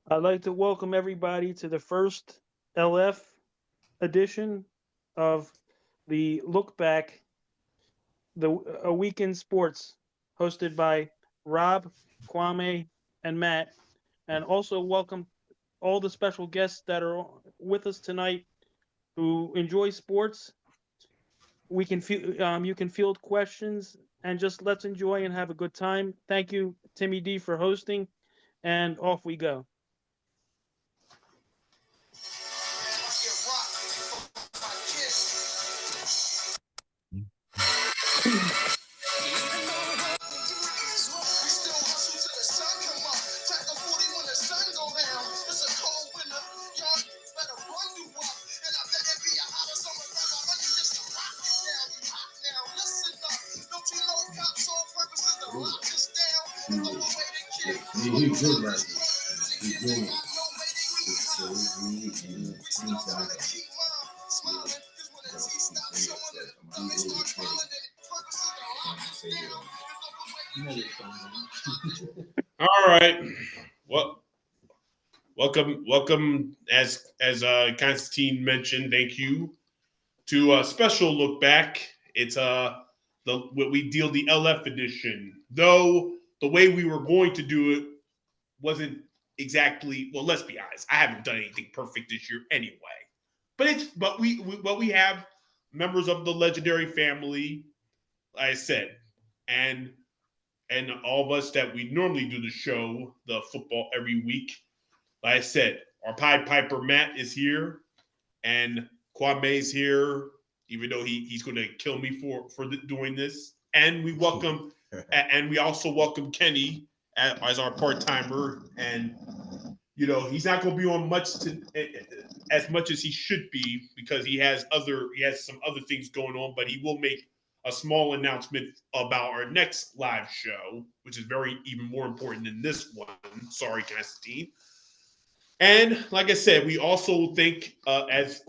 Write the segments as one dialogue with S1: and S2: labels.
S1: I'd like to welcome everybody to the first LF edition of the Look Back, the a weekend sports, hosted by Rob, Kwame, and Matt, and also welcome all the special guests that are with us tonight who enjoy sports. You can field questions and just let's enjoy and have a good time. Thank you, Timmy D, for hosting, and off we go.
S2: He's good right now. He's doing so
S3: All right. Well, welcome. As Constantine mentioned, thank you to a special look back. It's the what we deal the LF edition. Though the way we were going to do it wasn't exactly well. Let's be honest. I haven't done anything perfect this year anyway. But we have members of the legendary family. Like I said, and and all of us that we normally do the show, the football every week. Like I said, our Pied Piper Matt is here, and Kwame's here, even though he's going to kill me for doing this. And we also welcome Kenny as our part timer, and he's not going to be on as much as he should be because he has some other things going on, but he will make a small announcement about our next live show, which is even more important than this one. Sorry, Constantine. And like I said, we also thank as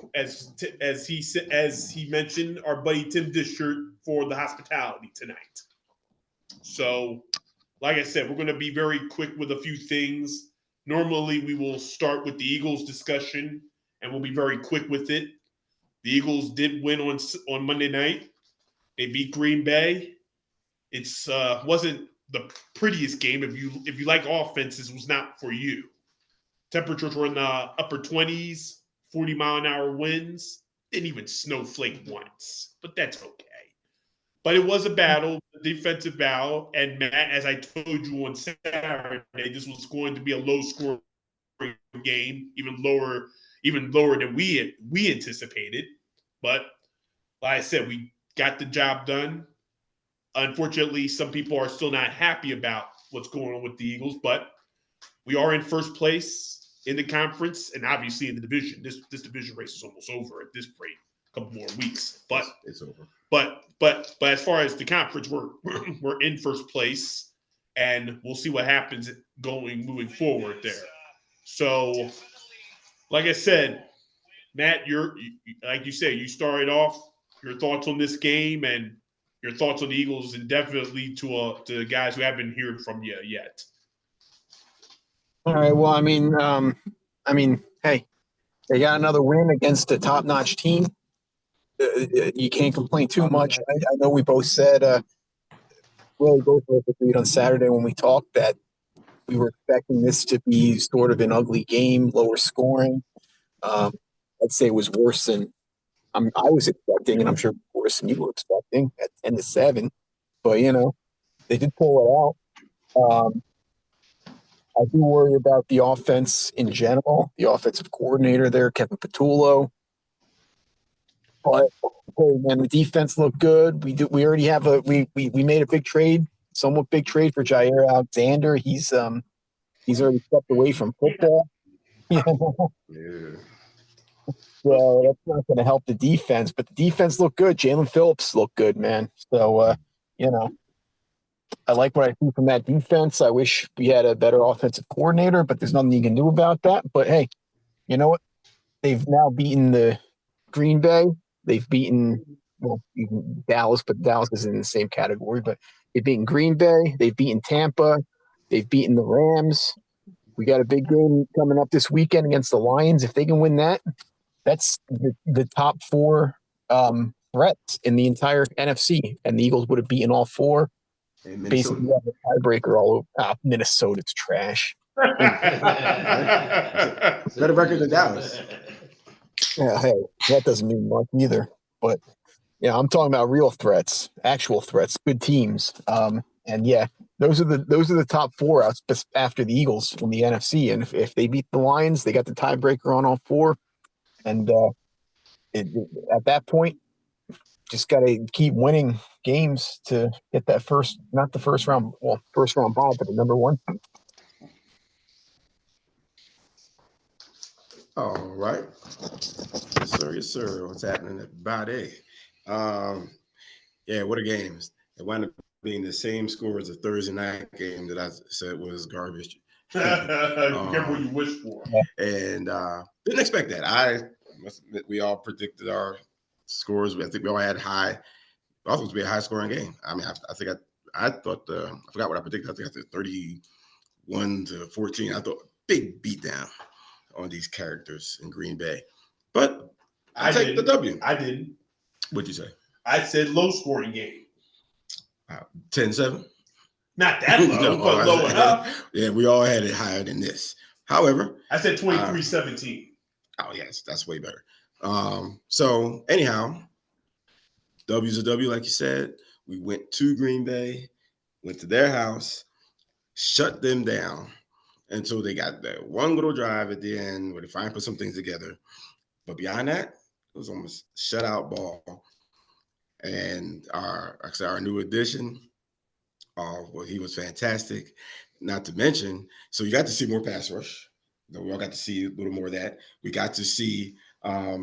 S3: he mentioned our buddy Tim Dishert for the hospitality tonight. So, like I said, we're going to be very quick with a few things. Normally, we will start with the Eagles discussion, and we'll be very quick with it. The Eagles did win on Monday night. They beat Green Bay. It's wasn't the prettiest game. If you like offenses, it was not for you. Temperatures were in the upper 20s, 40-mile-an-hour winds. Didn't even snowflake once, but that's okay. But it was a battle, a defensive battle. And Matt, as I told you on Saturday, this was going to be a low-scoring game, even lower than we anticipated. But like I said, we got the job done. Unfortunately, some people are still not happy about what's going on with the Eagles, but we are in first place in the conference and obviously in the division. This division race is almost over at this rate. A couple more weeks, but
S2: it's over.
S3: But as far as the conference, we're in first place, and we'll see what happens moving forward there. So, like I said, Matt, like you said, you started off. Your thoughts on this game and your thoughts on the Eagles, and definitely to guys who haven't heard from you yet.
S4: All right. Well, hey, they got another win against a top-notch team. You can't complain too much. I know we both said, really both of us agreed on Saturday when we talked that we were expecting this to be sort of an ugly game, lower scoring. I'd say it was worse than I was expecting, and I'm sure worse than you were expecting at 10-7. But they did pull it out. I do worry about the offense in general, the offensive coordinator there, Kevin Patullo. But hey, man, the defense looked good. We already have we made a big trade, somewhat big trade for Jair Alexander. He's already stepped away from football.
S2: Yeah.
S4: So that's not going to help the defense, but the defense looked good. Jalen Phillips looked good, man. So I like what I see from that defense. I wish we had a better offensive coordinator, but there's nothing you can do about that. But hey, you know what? They've now beaten the Green Bay. They've beaten Dallas, but Dallas is in the same category. But they've beaten Green Bay. They've beaten Tampa. They've beaten the Rams. We got a big game coming up this weekend against the Lions. If they can win that, that's the top four threats in the entire NFC, and the Eagles would have beaten all four.
S2: And
S4: Basically,
S2: Minnesota.
S4: have a tiebreaker all over. Minnesota's trash.
S2: Better record than Dallas.
S4: Yeah, hey, that doesn't mean much either. But yeah, I'm talking about real threats, actual threats, good teams. And yeah, those are the top four after the Eagles from the NFC. And if they beat the Lions, they got the tiebreaker on all four. And at that point, just got to keep winning games to get that not the first round bye, but the number one.
S2: All right. Yes, sir. Yes, sir. What's happening at Bade? Yeah, what a games. It wound up being the same score as the Thursday night game that I said was garbage.
S3: Careful what you wish for.
S2: And didn't expect that. I must admit, we all predicted our scores. I think we all had high. I thought it was be a high scoring game. I mean, I thought I forgot what I predicted. I think I said 31-14. I thought big beatdown on these characters in Green Bay. But I take the W.
S3: I didn't.
S2: What'd you say?
S3: I said low scoring game.
S2: 10-7.
S3: Not that low,
S2: No,
S3: but low enough.
S2: Yeah, we all had it higher than this. However,
S3: I said 23-17.
S2: Oh, yes, that's way better. So anyhow, W's a W, like you said. We went to Green Bay, went to their house, shut them down until they got that one little drive at the end where they finally put some things together. But beyond that, it was almost shutout ball. And our new addition, well, he was fantastic. Not to mention, so you got to see more pass rush. We all got to see a little more of that. We got to see our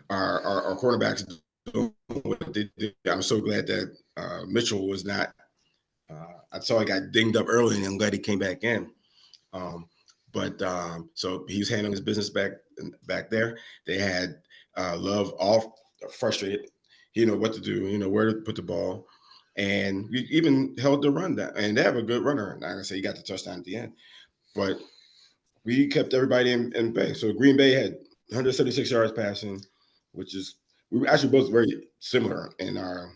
S2: quarterbacks doing what they did. I'm so glad that Mitchell was not. I saw he got dinged up early, and I'm glad he came back in. So he was handling his business back there. They had Love all frustrated. He didn't know what to do. You know where to put the ball. And we even held the run down. And they have a good runner. Like I say, he got the touchdown at the end. But we kept everybody in bay. So Green Bay had 176 yards passing, which is we were actually both very similar in our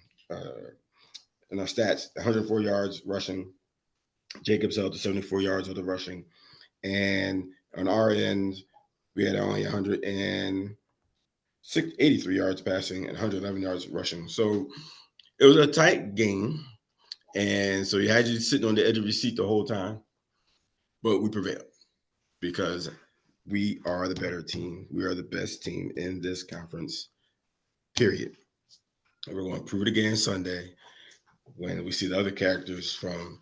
S2: stats. 104 yards rushing. Jacobs held to 74 yards with the rushing. And on our end, we had only 183 yards passing and 111 yards rushing. So it was a tight game. And so you had you sitting on the edge of your seat the whole time. But we prevailed because we are the better team. We are the best team in this conference, period. And we're going to prove it again Sunday when we see the other characters from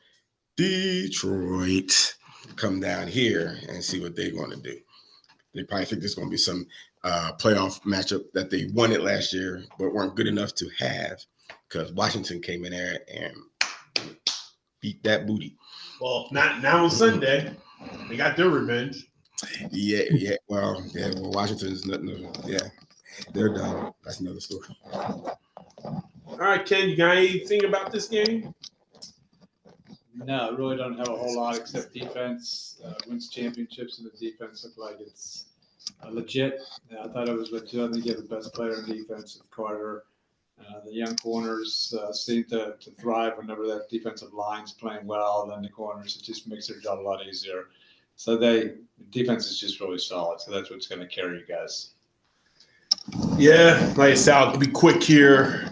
S2: Detroit come down here and see what they're going to do. They probably think there's going to be some playoff matchup that they wanted last year but weren't good enough to have because Washington came in there and beat that booty.
S3: Well, not now on Sunday. They got their revenge.
S2: Yeah. Well, Washington's nothing. Yeah, they're done. That's another story.
S3: All right, Ken, you got anything about this game?
S5: No, I really don't have a whole lot except defense wins championships, and the defense looked like it's legit. I thought it was legit. I think you have the best player in defense with Carter. The young corners seem to thrive whenever that defensive line's playing well. Then the corners, it just makes their job a lot easier. So defense is just really solid. So that's what's going to carry you guys.
S3: Yeah, like I said, I'll be quick here.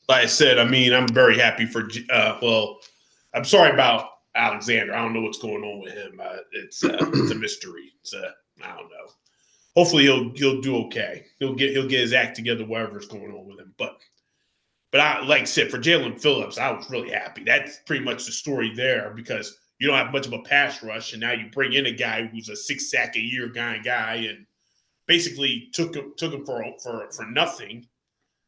S3: Like I said, I mean, I'm very happy for. I'm sorry about Alexander. I don't know what's going on with him. It's a mystery. I don't know. Hopefully he'll do okay. He'll get his act together, whatever's going on with him. But I, like I said, for Jalen Phillips, I was really happy. That's pretty much the story there because you don't have much of a pass rush, and now you bring in a guy who's a 6 sack a year guy, and basically took him for nothing.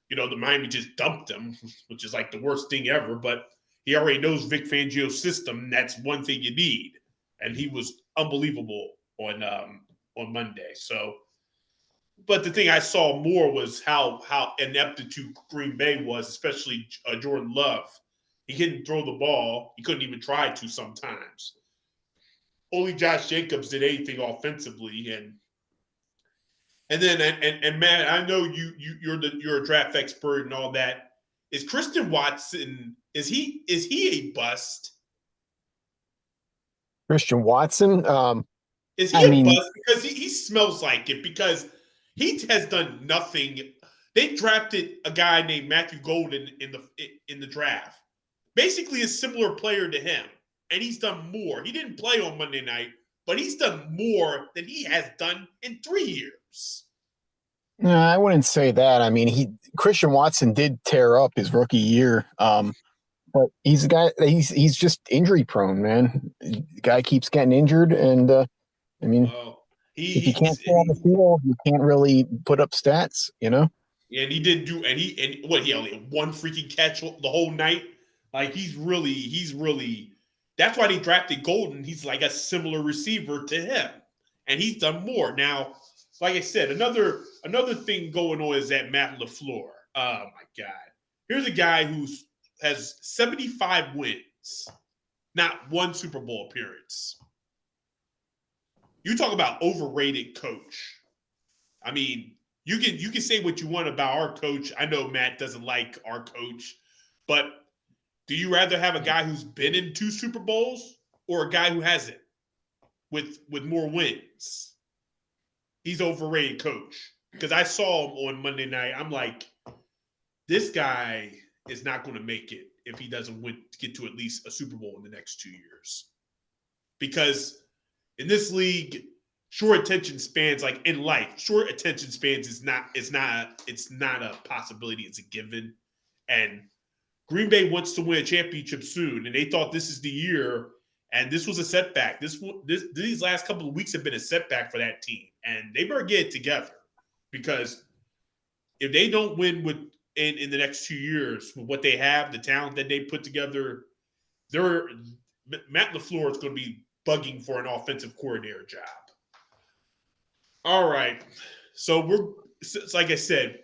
S3: You know, the Miami just dumped him, which is like the worst thing ever. But he already knows Vic Fangio's system. That's one thing you need, and he was unbelievable on Monday. So. But the thing I saw more was how ineptitude Green Bay was, especially Jordan Love. He couldn't throw the ball. He couldn't even try to sometimes. only Josh Jacobs did anything offensively, and then Matt, I know you're a draft expert and all that. Is Christian Watson is he a bust?
S4: Christian Watson.
S3: Is he a bust? Because he smells like it, because he has done nothing. They drafted a guy named Matthew Golden in the draft. Basically a similar player to him, and he's done more. He didn't play on Monday night, but he's done more than he has done in 3 years.
S4: No, I wouldn't say that. I mean, Christian Watson did tear up his rookie year. But he's a guy. He's just injury prone, man. The guy keeps getting injured, and I mean, if you can't stay on the field, you can't really put up stats, you know.
S3: And he didn't do, and he only had one freaking catch the whole night. Like he's really. That's why they drafted Golden. He's like a similar receiver to him, and he's done more. Now, like I said, another thing going on is that Matt LaFleur. Oh my God, here's a guy who has 75 wins, not one Super Bowl appearance. You talk about overrated coach. I mean, you can say what you want about our coach. I know Matt doesn't like our coach, but do you rather have a guy who's been in 2 Super Bowls or a guy who hasn't with more wins? He's overrated coach. Because I saw him on Monday night. I'm like, this guy is not going to make it if he doesn't get to at least a Super Bowl in the next 2 years. Because in this league, short attention spans, like in life, short attention spans is not a possibility. It's a given. And Green Bay wants to win a championship soon, and they thought this is the year, and this was a setback. These last couple of weeks have been a setback for that team, and they better get it together, because if they don't win in the next 2 years with what they have, the talent that they put together, Matt LaFleur is going to be bugging for an offensive coordinator job. All right, so like I said,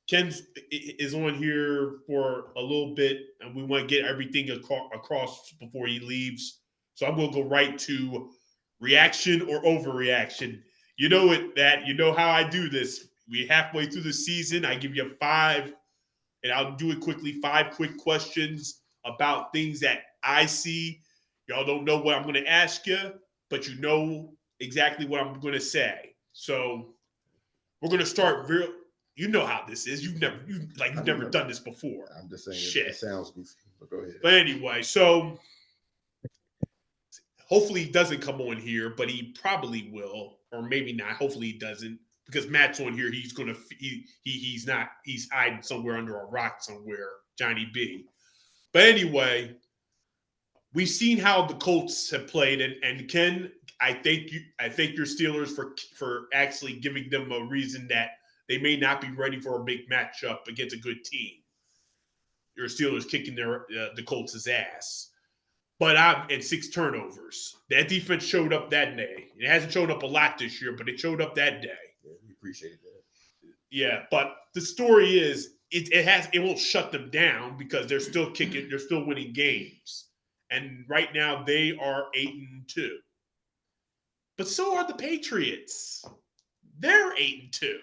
S3: Ken is on here for a little bit, and we want to get everything across before he leaves. So I'm going to go right to reaction or overreaction. You know it, Matt. You know how I do this. We're halfway through the season. I give you 5, and I'll do it quickly. 5 quick questions about things that I see. Y'all don't know what I'm going to ask you, but you know exactly what I'm going to say. So we're going to start real. You know how this is. You've never done this before.
S2: I'm just saying it sounds goofy, but go ahead.
S3: But anyway, so hopefully he doesn't come on here, but he probably will, or maybe not. Hopefully he doesn't, because Matt's on here. He's hiding somewhere under a rock somewhere, Johnny B. But anyway, we've seen how the Colts have played, and Ken, I thank your Steelers for actually giving them a reason that they may not be ready for a big matchup against a good team. Your Steelers kicking the Colts' ass. But and 6 turnovers. That defense showed up that day. It hasn't shown up a lot this year, but it showed up that day.
S2: Yeah, we appreciated that.
S3: Yeah, but the story is it won't shut them down, because they're still kicking, they're still winning games. And right now they are 8-2. But so are the Patriots. They're 8-2.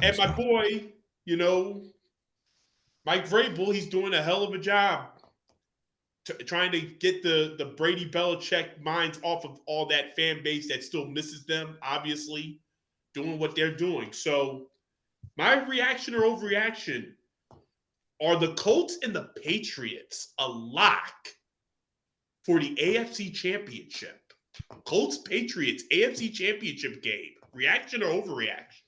S3: And my boy, Mike Vrabel, he's doing a hell of a job trying to get the Brady Belichick minds off of all that fan base that still misses them, obviously, doing what they're doing. So my reaction or overreaction, are the Colts and the Patriots a lock for the AFC Championship? Colts, Patriots, AFC Championship game. Reaction or overreaction?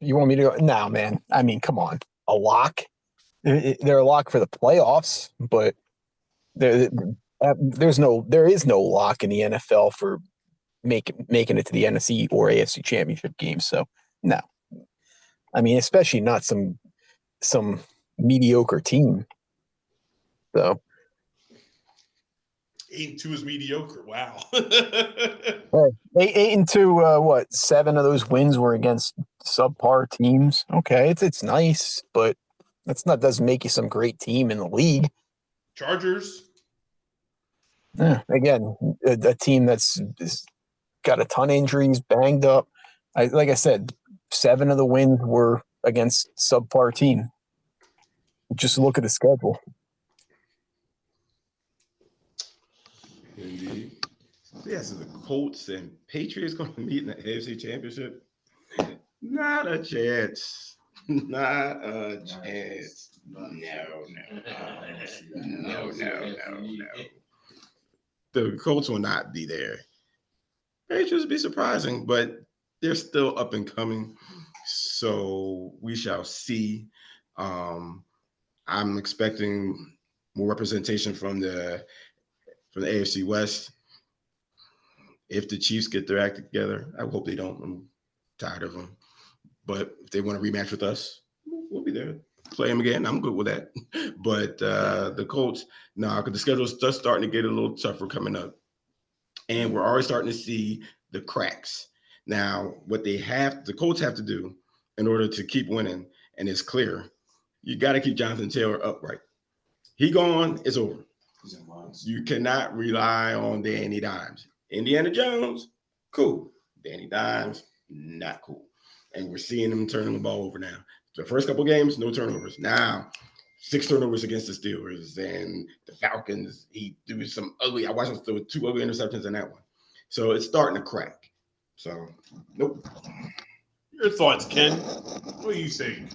S4: You want me to go? No, man. I mean, come on. A lock? They're a lock for the playoffs, but there is no lock in the NFL for making it to the NFC or AFC Championship games. So no, I mean, especially not some mediocre team. So
S3: 8-2 is mediocre. Wow.
S4: 8-2. What? 7 of those wins were against subpar teams. Okay, it's nice, but doesn't make you some great team in the league.
S3: Chargers.
S4: Yeah, again, a team that's got a ton of injuries, banged up. Like I said, 7 of the wins were against subpar team. Just look at the schedule.
S2: Indeed. Yeah, so the Colts and Patriots going to meet in the AFC Championship? Not a chance. Not a chance. No. The Colts will not be there. Patriots be surprising, but they're still up and coming. So we shall see. I'm expecting more representation from the AFC West. If the Chiefs get their act together, I hope they don't. I'm tired of them. But if they want to rematch with us, we'll be there. Play them again. I'm good with that. But the Colts, because the schedule is just starting to get a little tougher coming up. And we're already starting to see the cracks. Now, what the Colts have to do in order to keep winning, and it's clear, you got to keep Jonathan Taylor upright. He gone, it's over. You cannot rely on Danny Dimes. Indiana Jones, cool. Danny Dimes, not cool. And we're seeing him turning the ball over now. The first couple games, no turnovers. Now, 6 turnovers against the Steelers and the Falcons. He threw some ugly. I watched him throw 2 ugly interceptions in that one. So it's starting to crack. So, nope.
S3: Your thoughts, Ken? What do you think?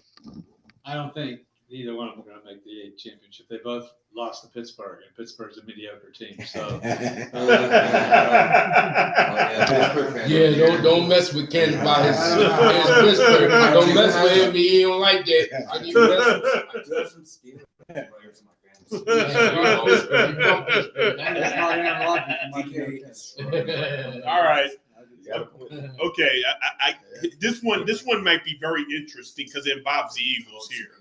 S5: I don't think either one of them are going to make the championship. They both lost to Pittsburgh, and Pittsburgh's a mediocre team. So,
S6: yeah, don't mess with Ken about his Pittsburgh. Don't mess with him. He don't like that. I need to mess with
S3: All right. Okay. This one might be very interesting because it involves the Eagles here.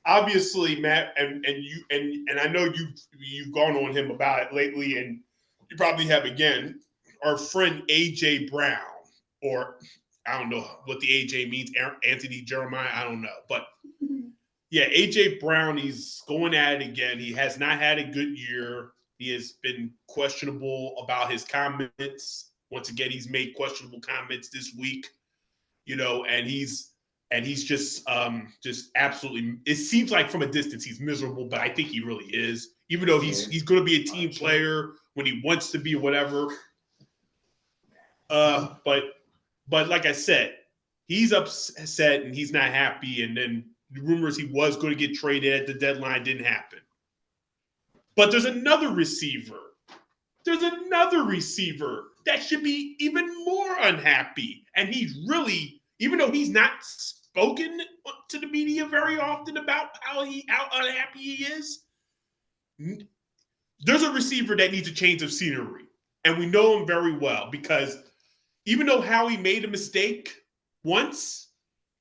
S3: Obviously, Matt, and I know you've gone on him about it lately, and you probably have again. Our friend AJ Brown, or I don't know what the AJ means, Anthony Jeremiah, I don't know, but yeah, AJ Brown, he's going at it again. He has not had a good year. He has been questionable about his comments. Once again, he's made questionable comments this week, and he's just absolutely. It seems like from a distance he's miserable, but I think he really is. Even though he's going to be a team player when he wants to be, or whatever. But like I said, he's upset and he's not happy. And then the rumors he was going to get traded at the deadline didn't happen. But there's another receiver. That should be even more unhappy. And he's really, even though he's not spoken to the media very often about how unhappy he is, there's a receiver that needs a change of scenery. And we know him very well because even though Howie made a mistake once,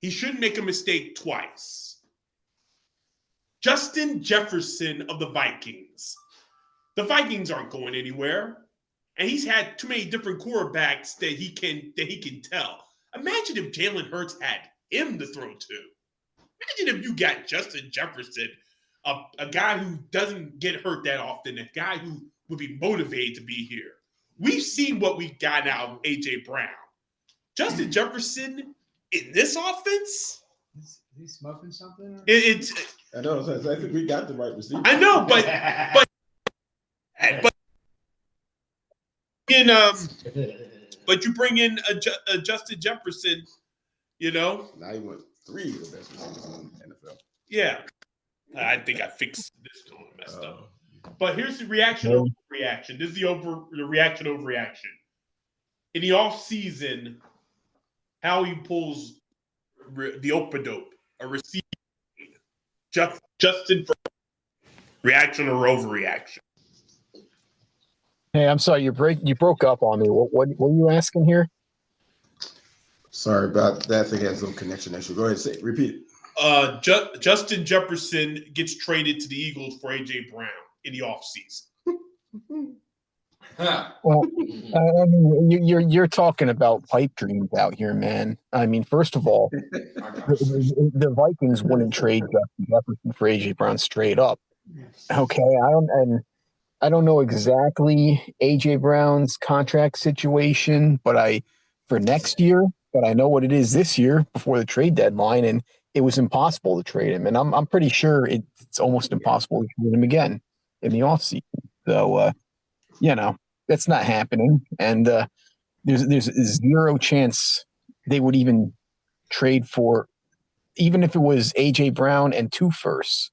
S3: he shouldn't make a mistake twice. Justin Jefferson of the Vikings. The Vikings aren't going anywhere. And he's had too many different quarterbacks that he can tell. Imagine if Jalen Hurts had him to throw to. Imagine if you got Justin Jefferson, a guy who doesn't get hurt that often, a guy who would be motivated to be here. We've seen what we got out of A.J. Brown. Justin Jefferson in this offense?
S5: is he smoking something?
S2: I know. I think we got the right receiver.
S3: I know, but you bring in a Justin Jefferson,
S2: Now you want 3 of the best receivers in the NFL.
S3: Yeah. I think I fixed this one messed up. But here's the reaction overreaction. This is the reaction overreaction. In the offseason, how he pulls the open-dope, a receiver, Justin, reaction or overreaction?
S4: Hey, I'm sorry, you broke up on me. What are you asking here?
S2: Sorry about that. I think it has a little connection issue. Go ahead, repeat it.
S3: Justin Jefferson gets traded to the Eagles for A.J. Brown in the offseason.
S4: Well, I mean, you're talking about pipe dreams out here, man. I mean, first of all, the Vikings wouldn't trade Justin Jefferson for A.J. Brown straight up. Okay, I don't know exactly AJ Brown's contract situation, for next year, but I know what it is this year before the trade deadline, and it was impossible to trade him, and I'm pretty sure it's almost impossible to trade him again in the offseason. So that's not happening, and there's zero chance they would even trade for, even if it was AJ Brown and 2 firsts.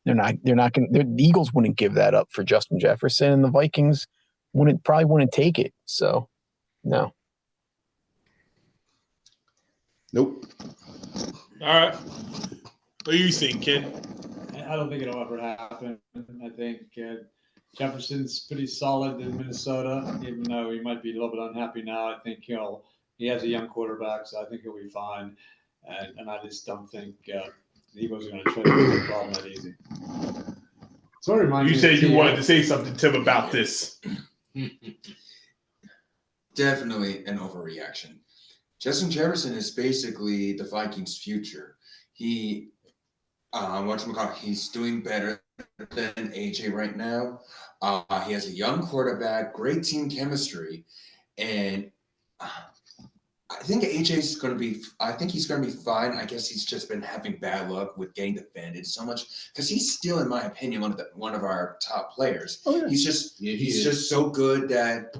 S4: They're not going to, the Eagles wouldn't give that up for Justin Jefferson, and the Vikings probably wouldn't take it. So, no.
S2: Nope.
S3: All right. What do you think, Ken?
S5: I don't think it'll ever happen. I think Jefferson's pretty solid in Minnesota, even though he might be a little bit unhappy now. I think he has a young quarterback, so I think he'll be fine. And I just don't think the Eagles are going to trade him the problem that easy. So it reminds
S3: You
S5: me
S3: said
S5: of
S3: you
S5: T.O.
S3: wanted to say something, Tim, about this.
S7: Definitely an overreaction. Justin Jefferson is basically the Vikings' future. He's doing better than AJ right now. He has a young quarterback, great team chemistry, and I think AJ's going to be. I think he's going to be fine. I guess he's just been having bad luck with getting defended so much because he's still, in my opinion, one of our top players.
S2: Oh, yeah.
S7: He's just so good that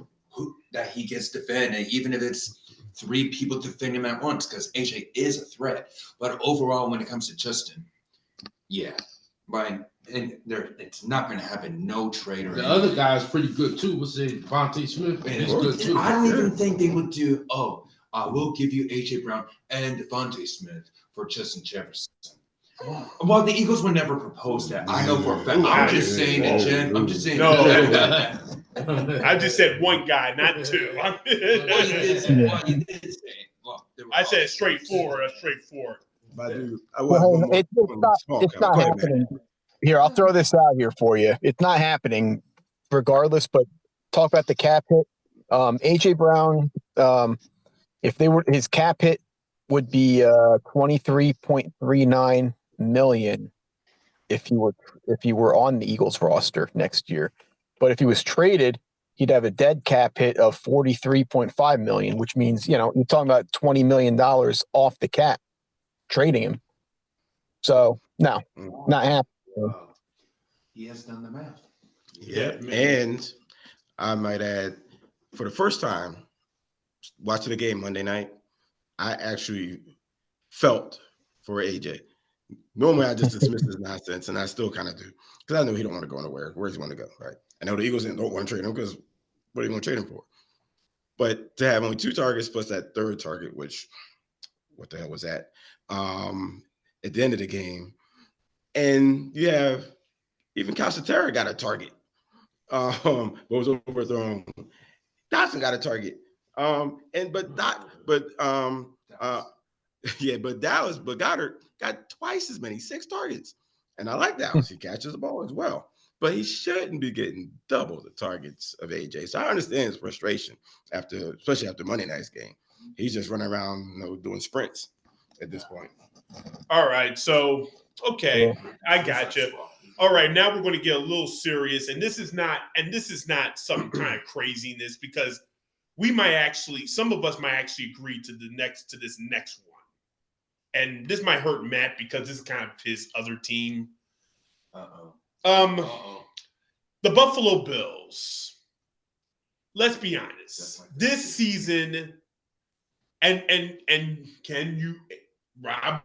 S7: he gets defended, even if it's 3 people defend him at once, because AJ is a threat. But overall, when it comes to Justin, yeah, it's not going to happen. No trade or
S6: The
S7: anything.
S6: other guy is pretty good too. What's his name? Devontae Smith.
S7: And
S6: He's good too.
S7: I don't even think they would do. We'll give you AJ Brown and Devontae Smith for Justin Jefferson. Well, the Eagles would never propose that. I know for a fact. I'm just saying in general. I'm just saying.
S3: No.
S7: Well,
S3: I just said one guy, not 2.
S7: you did say.
S3: I said straightforward.
S2: But dude,
S4: It's not happening. Here, I'll throw this out here for you. It's not happening regardless, but talk about the cap hit. AJ Brown, his cap hit would be $23.39 million if he were on the Eagles roster next year. But if he was traded, he'd have a dead cap hit of $43.5 million, which means, you're talking about $20 million off the cap trading him. So no, not happening.
S7: He has done the math.
S2: Yeah, and I might add, for the first time watching the game Monday night, I actually felt for AJ. Normally, I just dismiss his nonsense, and I still kind of do, because I know he don't want to go anywhere. Where's he want to go, right? I know the Eagles don't want to trade him because what are you going to trade him for? But to have only 2 targets plus that 3rd target, which, what the hell was that? At the end of the game, and you have even Calcaterra got a target. What was overthrown? Dotson got a target. But Goddard got twice as many, 6 targets. And I like Dallas. He catches the ball as well. But he shouldn't be getting double the targets of AJ. So I understand his frustration especially after Monday night's game. He's just running around, doing sprints at this point.
S3: All right. So, okay. I got you. All right. Now we're going to get a little serious. And this is not some kind of craziness, because some of us might actually agree to this next one. And this might hurt Matt because this is kind of his other team. The Buffalo Bills. Let's be honest. This season, and can you, Rob,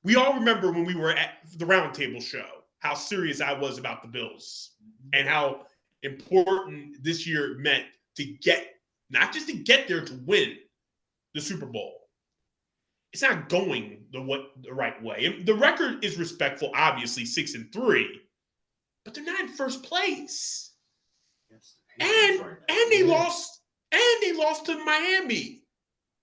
S3: we all remember when we were at the Roundtable show how serious I was about the Bills and how important this year meant not just to get there, to win the Super Bowl. It's not going the right way. The record is respectful, obviously 6-3, but they're not in first place. And they lost to Miami,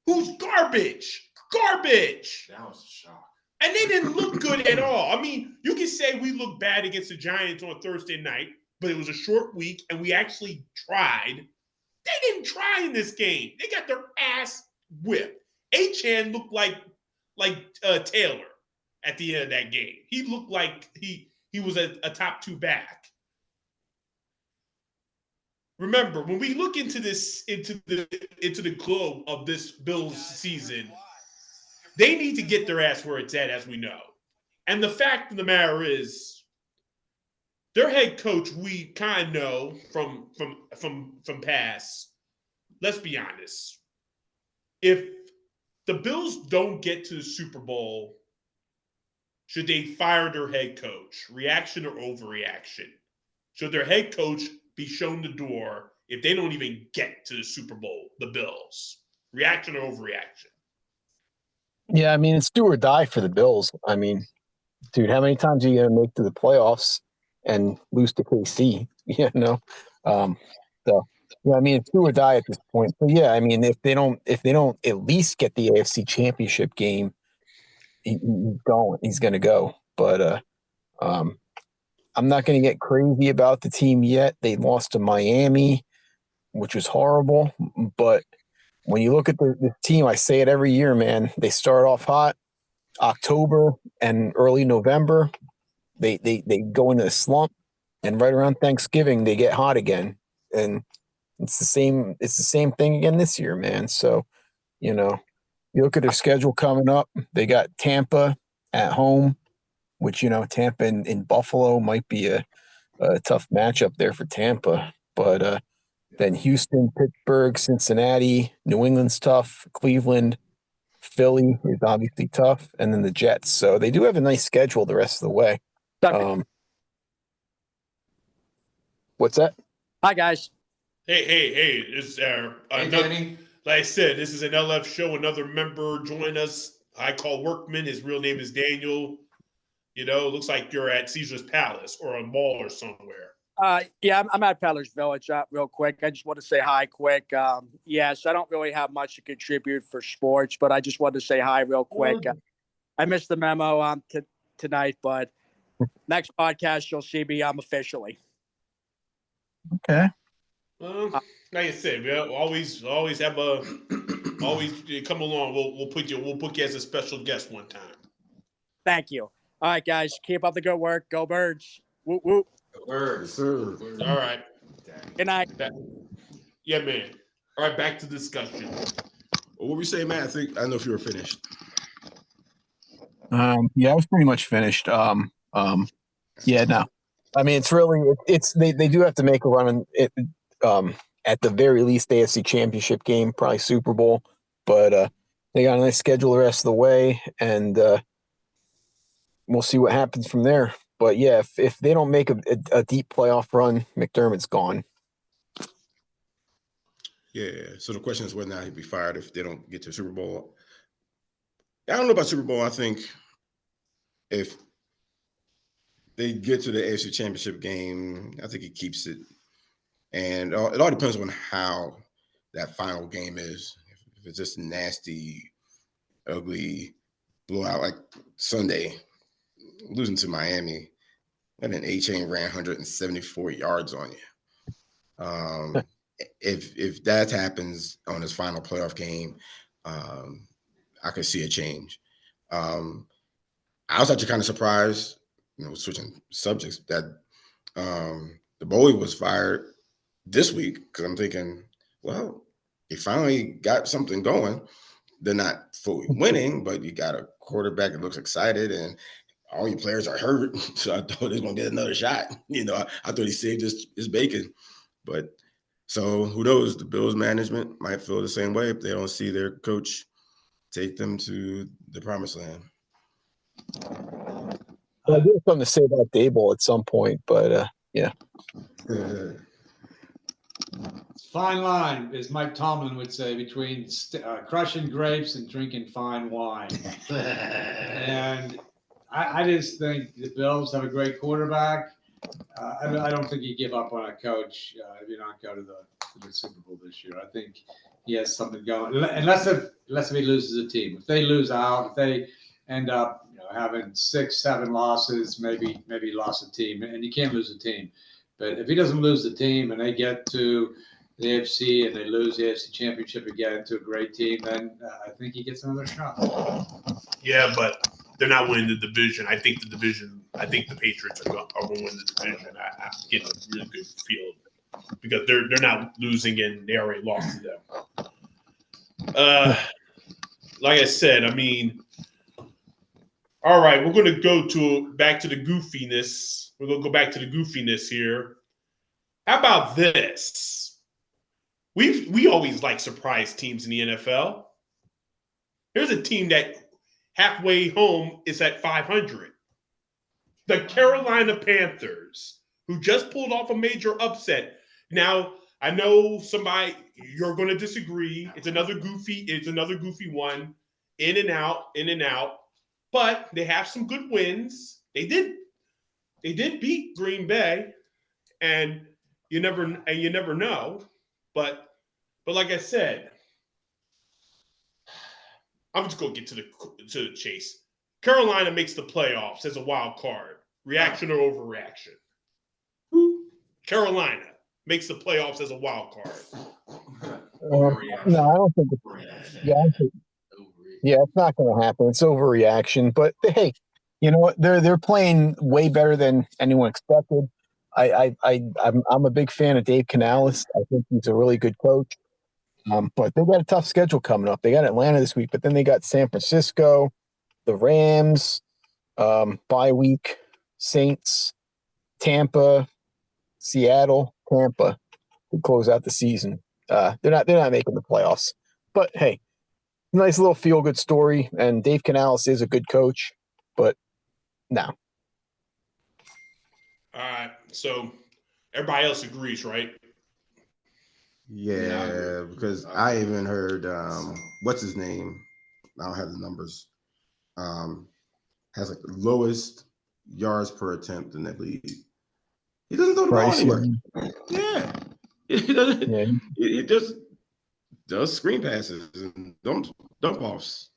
S3: who's garbage.
S7: That was a shock.
S3: And they didn't look good at all. I mean, you can say we looked bad against the Giants on Thursday night, but it was a short week, and we actually tried. They didn't try in this game. They got their ass whipped. Achane looked like Taylor at the end of that game. He looked like he he was a top 2 back. Remember, when we look into the globe of this Bills season, they need to get their ass where it's at, as we know. And the fact of the matter is, their head coach, we kind of know from past. Let's be honest. If the Bills don't get to the Super Bowl, should they fire their head coach? Reaction or overreaction? Should their head coach be shown the door if they don't even get to the Super Bowl, the Bills? Reaction or overreaction?
S4: Yeah, I mean, it's do or die for the Bills. I mean, dude, how many times are you going to make to the playoffs and lose to KC? You know? So, yeah, I mean, it's do or die at this point. But yeah, I mean, if they don't at least get the AFC Championship game, he's going. He's going to go. But I'm not going to get crazy about the team yet. They lost to Miami, which was horrible. But when you look at the team, I say it every year, man. They start off hot. October and early November, they go into a slump, and right around Thanksgiving they get hot again. And it's the same thing again this year, man. So, you know, you look at their schedule coming up. They got Tampa at home, which, you know, Tampa in Buffalo might be a tough matchup there for Tampa. But then Houston, Pittsburgh, Cincinnati, New England's tough, Cleveland, Philly is obviously tough, and then the Jets. So they do have a nice schedule the rest of the way. What's that?
S8: Hi, guys.
S3: Hey, it's
S7: Hey, Danny.
S3: like I said, this is an LF show. Another member join us. I call Workman. His real name is Daniel. You know, looks like you're at Caesar's Palace or a mall or somewhere.
S8: Yeah, I'm at Peller's Village. Real quick, I just want to say hi quick. Yes, I don't really have much to contribute for sports, but I just wanted to say hi real quick. I missed the memo tonight, but next podcast you'll see me officially.
S4: Okay.
S3: Like I said, we always have always come along. We'll put you as a special guest one time.
S8: Thank you. All right, guys, keep up the good work. Go Birds. Whoop whoop.
S7: Birds.
S3: All right.
S8: Good night.
S3: Yeah, man. All right, back to discussion.
S2: What were we saying, man? I don't know if you were finished.
S4: Yeah, I was pretty much finished. Yeah, no. I mean, it's really they do have to make a run in it. At the very least, AFC Championship game, probably Super Bowl. But they got a nice schedule the rest of the way, and we'll see what happens from there. But yeah, if they don't make a deep playoff run, McDermott's gone.
S2: Yeah. So the question is whether or not he'd be fired if they don't get to the Super Bowl. I don't know about Super Bowl. I think if they get to the AFC Championship game, I think he keeps it. And it all depends on how that final game is. If it's just nasty, ugly blowout like Sunday, losing to Miami, and then A-Chain ran 174 yards on you. If that happens on his final playoff game, I could see a change. I was actually kind of surprised, switching subjects, that the Bowie was fired this week, because I'm thinking, well, he finally got something going. They're not fully winning, but you got a quarterback that looks excited, and all your players are hurt. So I thought he was going to get another shot. I thought he saved his bacon. But so who knows? The Bills management might feel the same way if they don't see their coach take them to the promised land.
S4: I do have something to say about Dable at some point, but yeah.
S5: Fine line, as Mike Tomlin would say, between crushing grapes and drinking fine wine. And I just think the Bills have a great quarterback. I don't think you give up on a coach if you don't go to the Super Bowl this year. I think he has something going, unless if he loses a team. If they lose out, if they end up having 6-7 losses, maybe lost a team, and you can't lose a team. But if he doesn't lose the team and they get to the AFC and they lose the AFC Championship again to a great team, then I think he gets another shot.
S3: Yeah, but they're not winning the division. I think the Patriots are going to win the division. I'm getting a really good feel because they're not losing and they already lost to them. Like I said, I mean, all right, we're going to go back to the goofiness. We're going to go back to the goofiness here. How about this? We always like surprise teams in the NFL. Here's a team that halfway home is at 500. The Carolina Panthers, who just pulled off a major upset. Now, I know you're going to disagree. It's another goofy one. In and out. But they have some good wins. They did beat Green Bay, and you never know. But like I said, I'm just gonna get to the chase. Carolina makes the playoffs as a wild card. Reaction or overreaction? Carolina makes the playoffs as a wild card.
S4: No, I don't think it's, it's not going to happen. It's overreaction. But hey, you know what? They're playing way better than anyone expected. I'm a big fan of Dave Canales. I think he's a really good coach. But they got a tough schedule coming up. They got Atlanta this week, but then they got San Francisco, the Rams, bye week, Saints, Tampa, Seattle, Tampa to close out the season. They're not making the playoffs. But hey, nice little feel good story. And Dave Canales is a good coach, but no.
S3: All right. So everybody else agrees, right?
S2: Yeah, because I even heard what's his name? I don't have the numbers. Has like the lowest yards per attempt in the league. He doesn't throw the ball anywhere. Yeah. He doesn't. Yeah. He just does screen passes and dump offs.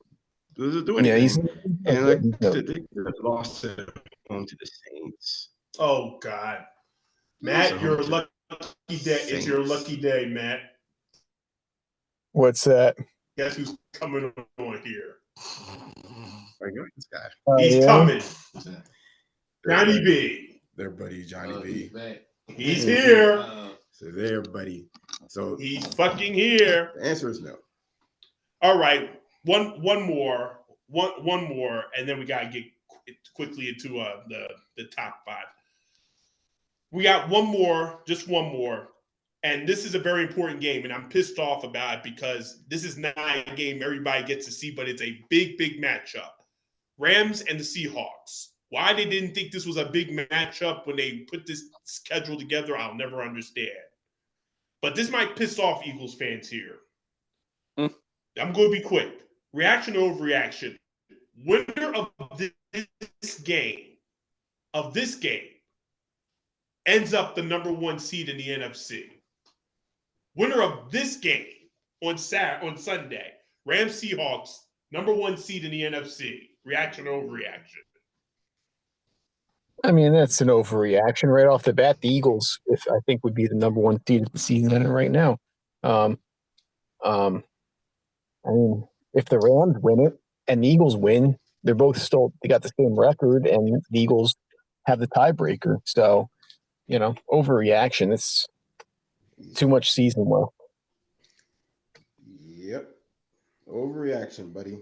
S2: Doesn't do anything. Yeah, and like they lost it to the Saints.
S3: Oh God, Matt, you're lucky day. It's your lucky day, Matt.
S4: What's that?
S3: Guess who's coming on here?
S2: This guy.
S3: He's coming. Johnny B.
S2: Their buddy Johnny B.
S3: He's here.
S2: So there, buddy. So
S3: he's fucking here.
S2: The answer is no.
S3: All right, one more, and then we gotta get quickly into the top five. We got just one more, and this is a very important game, and I'm pissed off about it because this is not a game everybody gets to see, but it's a big matchup. Rams and the Seahawks. Why they didn't think this was a big matchup when they put this schedule together, I'll never understand. But this might piss off Eagles fans here. I'm going to be quick. Reaction or overreaction. Winner of this game ends up the number one seed in the NFC. Winner of this game on Sunday, Rams Seahawks, number one seed in the NFC. Reaction or overreaction?
S4: I mean, that's an overreaction right off the bat. The Eagles, I think, would be the number one seed of the season right now. I mean, if the Rams win it and the Eagles win, they got the same record, and the Eagles have the tiebreaker. So, overreaction. It's too much season left.
S2: Yep. Overreaction, buddy.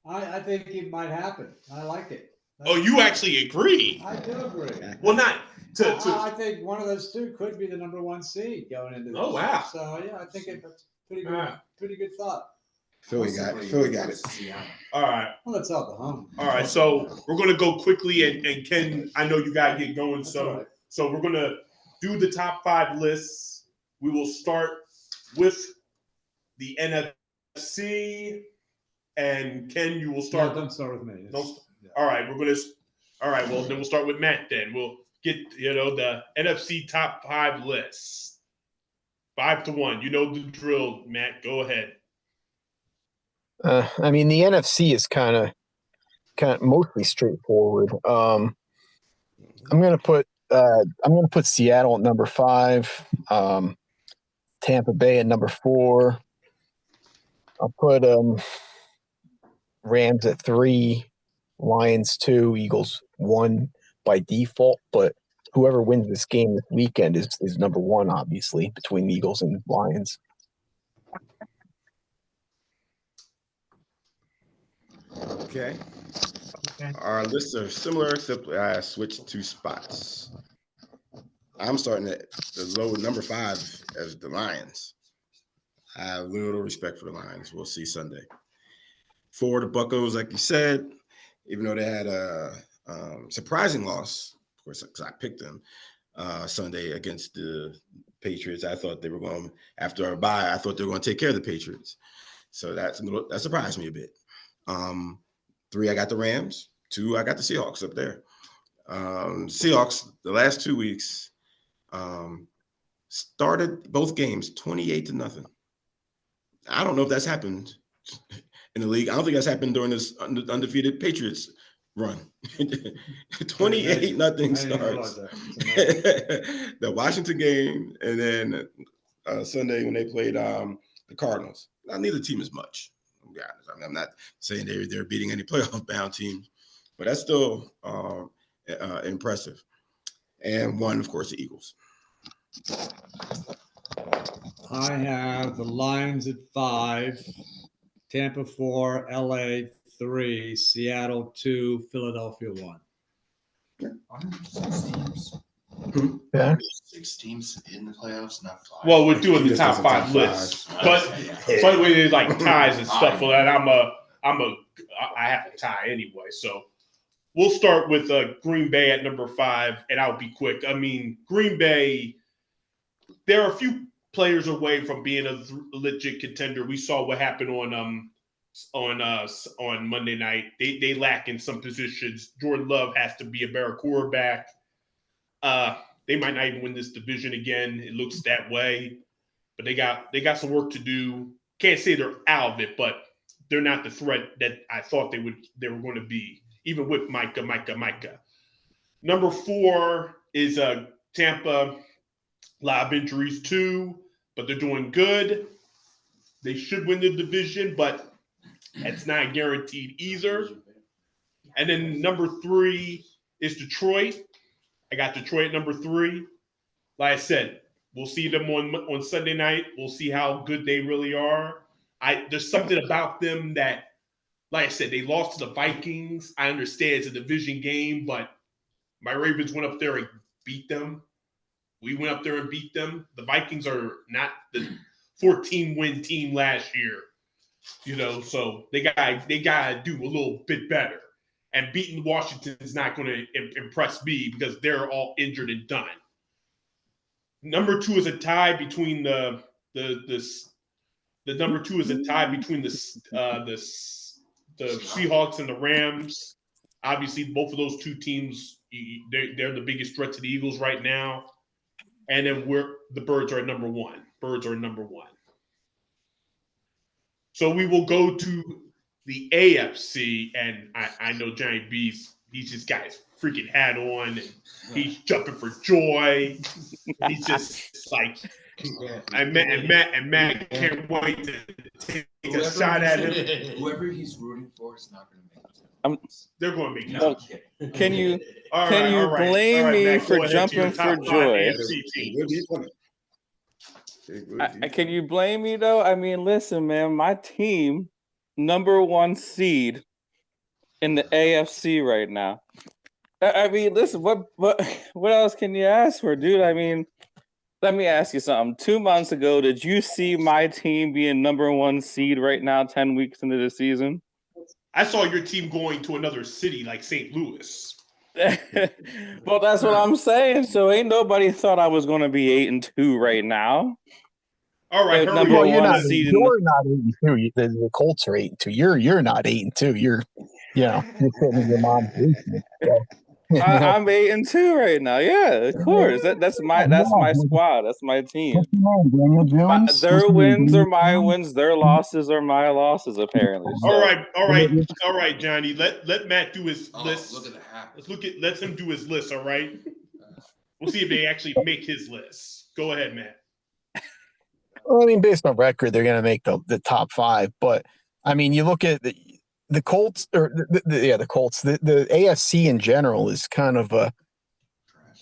S5: I think it might happen. I like it.
S3: You actually agree?
S5: I do agree.
S3: Well, not to.
S5: I think one of those two could be the number one seed going into this.
S3: Oh, wow.
S5: So, yeah, I think it's pretty good. Pretty good thought.
S2: Philly got it.
S3: All right.
S5: Well, that's all the home.
S3: All right. So we're going to go quickly. And Ken, I know you got to get going. So we're going to do the top five lists. We will start with the NFC. And Ken, you will start.
S5: No, don't start with me.
S3: All right. Well, then we'll start with Matt then. We'll get, the NFC top five lists. 5-1. You know the drill, Matt. Go ahead.
S4: I mean, the NFC is kind of mostly straightforward. I'm gonna put Seattle at number 5, Tampa Bay at number 4. I'll put Rams at 3, Lions 2, Eagles 1 by default. But whoever wins this game this weekend is number 1, obviously, between the Eagles and Lions.
S2: Okay. Our lists are similar, except I switched 2 spots. I'm starting at the low number 5 as the Lions. I have little respect for the Lions. We'll see Sunday. For the Buccos, like you said, even though they had a surprising loss, of course, because I picked them Sunday against the Patriots. I thought they were going, after our bye, I thought they were going to take care of the Patriots. So that surprised me a bit. 3, I got the Rams. 2, I got the Seahawks up there. Seahawks, the last 2 weeks, started both games 28-0. I don't know if that's happened in the league. I don't think that's happened during this undefeated Patriots run. 28-0 starts. The Washington game, and then Sunday when they played the Cardinals. Now, neither team is much. I'm not saying they're beating any playoff-bound teams, but that's still impressive. And 1, of course, the Eagles.
S9: I have the Lions at 5, Tampa 4, LA 3, Seattle 2, Philadelphia 1.
S7: Aren't there 6 teams?
S4: Yeah.
S7: 6 teams in the playoffs, not 5.
S3: Well, we're doing the
S2: Yes,
S3: top
S2: that's a
S3: 5
S2: top
S3: lists,
S2: five.
S3: but when it's like ties and stuff for that, I have to tie anyway. So we'll start with Green Bay at number 5, and I'll be quick. I mean, Green Bay, they're a few players away from being a legit contender. We saw what happened on Monday night. They lack in some positions. Jordan Love has to be a better quarterback. They might not even win this division again. It looks that way, but they got some work to do. Can't say they're out of it, but they're not the threat that I thought they were going to be, even with Micah. Number 4 is Tampa. A lot of injuries too, but they're doing good. They should win the division, but that's not guaranteed either. And then number 3 is Detroit. I got Detroit at number 3. Like I said, we'll see them on Sunday night. We'll see how good they really are. There's something about them that, like I said, they lost to the Vikings. I understand it's a division game, but my Ravens went up there and beat them. We went up there and beat them. The Vikings are not the 14-win team last year, so they gotta do a little bit better. And beating Washington is not going to impress me because they're all injured and done. Number 2 is a tie between the number 2 is a tie between the Seahawks and the Rams. Obviously, both of those 2 teams, they're the biggest threat to the Eagles right now. And then the Birds are at number 1. So we will go to the AFC, and I know Johnny B's, he's just got his freaking hat on, and he's jumping for joy. He's just like, and Matt can't wait to take a shot at him.
S7: Whoever he's rooting for is not going to make it.
S3: They're going to make it.
S7: No, I'm kidding.
S10: Can you
S3: All
S10: can you
S3: right,
S10: blame me
S3: Matt,
S10: for
S3: go ahead to your
S10: jumping for
S3: top 5
S10: joy?
S3: AFC teams.
S10: Can you blame me though? I mean, listen, man, my team, number 1 seed in the AFC right now. I mean, listen, what else can you ask for, dude? I mean, let me ask you something. 2 months ago, did you see my team being number 1 seed right now, 10 weeks into the season?
S3: I saw your team going to another city like St. Louis.
S10: Well, that's what I'm saying. So ain't nobody thought I was going to be 8-2 right now.
S3: All right,
S10: Number
S4: Well, you're
S10: 1
S4: not.
S10: seed.
S4: You're not 8-2. The Colts are 8-2. You're not 8-2. You're sitting in your mom's basement. So,
S10: I'm 8-2 right now. Yeah, of course. That's my squad. That's my team.
S4: What's your name, Daniel Jones?
S10: Their wins are my wins. Their losses are my losses. Apparently. So.
S3: All right, Johnny. Let Matt do his list.
S7: Look at the hat.
S3: Let him do his list. All right. We'll see if they actually make his list. Go ahead, Matt.
S4: Well, I mean, based on record, they're going to make the top 5. But I mean, you look at the Colts or the Colts, the AFC in general is kind of a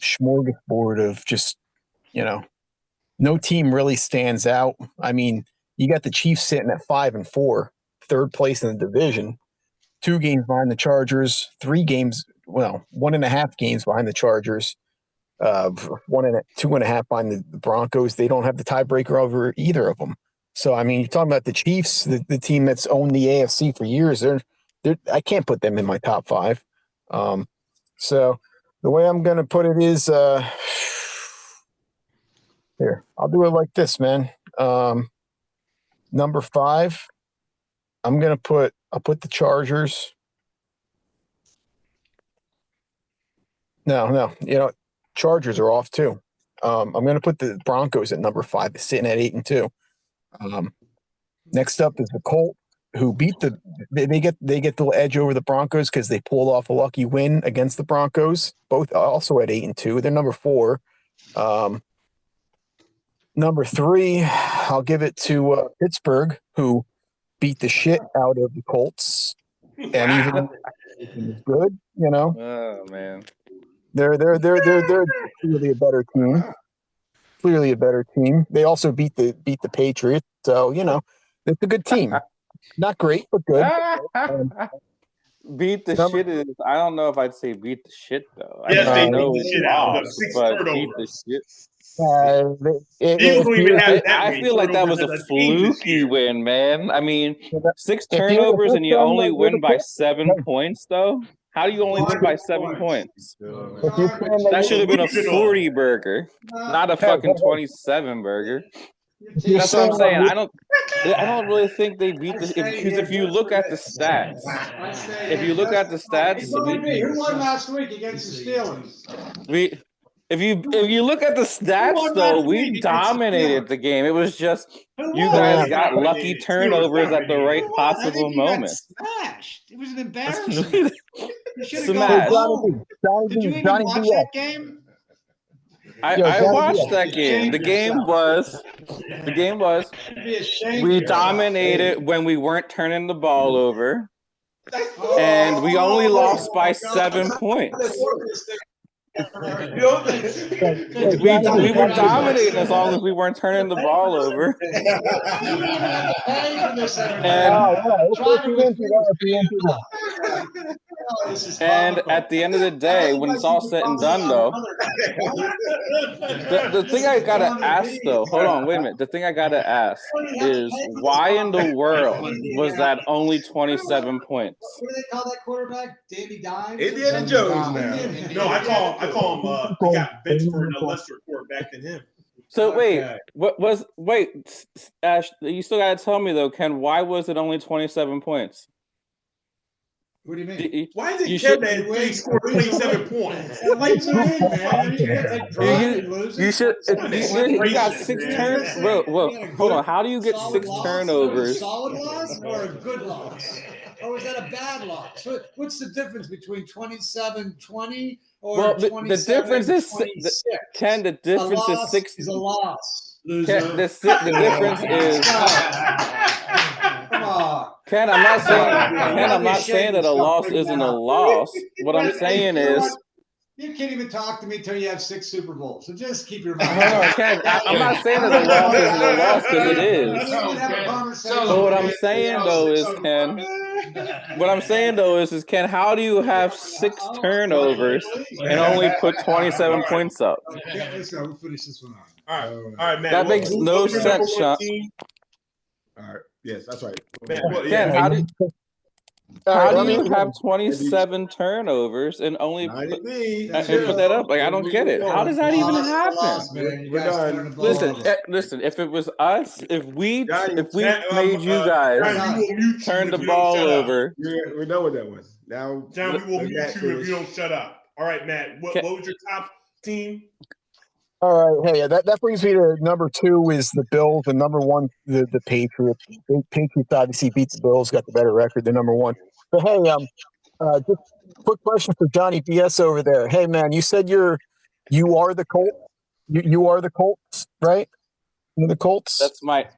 S4: smorgasbord of just, no team really stands out. I mean, you got the Chiefs sitting at 5-4, third place in the division, 2 games behind the Chargers, 1.5 games behind the Chargers, 2.5 behind the Broncos. They don't have the tiebreaker over either of them. So, I mean, you're talking about the Chiefs, the team that's owned the AFC for years. I can't put them in my top 5. So the way I'm going to put it is, here, I'll do it like this, man. Number 5, I'll put the Chargers. No, Chargers are off too. I'm going to put the Broncos at number 5, sitting at 8-2. Next up is the Colts, who beat they get the edge over the Broncos because they pulled off a lucky win against the Broncos. Both also at 8-2. They're number 4. Number 3, I'll give it to Pittsburgh, who beat the shit out of the Colts, and even good,
S10: Oh man,
S4: they're clearly a better team. Clearly a better team. They also beat the Patriots, so it's a good team. Not great, but good.
S10: Beat the shit is. I don't know if I'd say beat the shit though.
S3: Yes,
S10: I
S3: they
S10: know
S3: beat the shit out of them. 6
S10: but
S3: turnovers.
S10: beat the shit.
S3: Eagles don't even have that
S10: I
S3: many
S10: feel like that was
S3: turnovers
S10: a
S3: as a team this
S10: fluky
S3: year.
S10: win, man. I mean, 6
S4: if
S10: turnovers and you
S4: you're
S10: only
S4: saying
S10: win by
S4: that-
S10: 7 points, though. How do you only win by 7 points?
S4: If you're saying
S10: That should have been a
S3: Delusional.
S10: 40 burger, not a fucking 27 burger.
S4: you're
S10: That's what I'm saying.
S4: that-
S10: I don't really think they beat the because if you look at the stats,
S5: Who won last week against the Steelers?
S10: if you look at the stats though, we dominated the game. It was just you guys got lucky turnovers at the right possible moment.
S5: Smashed. It was an embarrassment. You should have
S10: Smashed.
S5: gone home. Did you even
S4: Johnny
S5: watch
S4: B.
S5: that game?
S10: I watched that game. The game was
S5: Be ashamed
S10: we
S5: of yourself.
S10: dominated when we weren't turning the ball over,
S5: Oh,
S10: and we only lost by 7 points. We were dominating as long as we weren't turning the ball over. And at the end of the day, when it's all said and done, though, the thing I gotta ask, though, hold on, wait a minute. The thing I gotta ask is why in the world was that only 27 points?
S5: What do they call that quarterback? Davy Dimes?
S2: Indiana Jones now.
S3: No, I call him. He got benched for a lesser quarterback than him.
S10: So Ash, you still gotta tell me though, Ken, why was it only 27 points?
S5: What do you mean?
S3: Why is
S10: You
S3: it
S10: should-
S3: Kevin that he scored 27 points?
S10: You should. You got 6 turns. Well, hold on. How do you get 6 turnovers?
S5: A solid loss or a good loss? Or was that a bad loss? What's the difference between 27-20 or
S10: Well, the
S5: 27-26?
S10: difference is Ken. The difference is 6.
S5: Is a loss.
S10: Ken, the difference is.
S5: Come on.
S10: Ken, I'm not saying that a loss isn't a loss. What I'm saying is.
S5: You can't even talk to me until you have 6 Super Bowls. So just keep your mouth.
S10: No, Ken, I'm not saying that a loss isn't a loss because it is. So what I'm saying though is, Ken. What I'm saying though is Ken, how do you have 6 turnovers and only put 27 points up?
S5: Okay, let's go. We'll finish this one off.
S3: All right, man.
S10: That makes no sense, Sean.
S2: All right. Yes, that's right.
S3: Man,
S10: Ken, how do you have 27 turnovers and only put that up? Like I don't get it. How does that even happen?
S2: We're done.
S10: Listen. If it was us, if we made you guys turn the ball over,
S2: we're done with that one. Now,
S3: John, we will mute you if you don't shut up. All right, Matt. What was your top team?
S4: All right, hey, that brings me to number 2 is the Bills, and number 1 the Patriots. The Patriots obviously beat the Bills, got the better record. They're number 1. But hey, just quick question for Johnny BS over there. Hey, man, you said you are the Colts. You are the Colts, right? You're the Colts.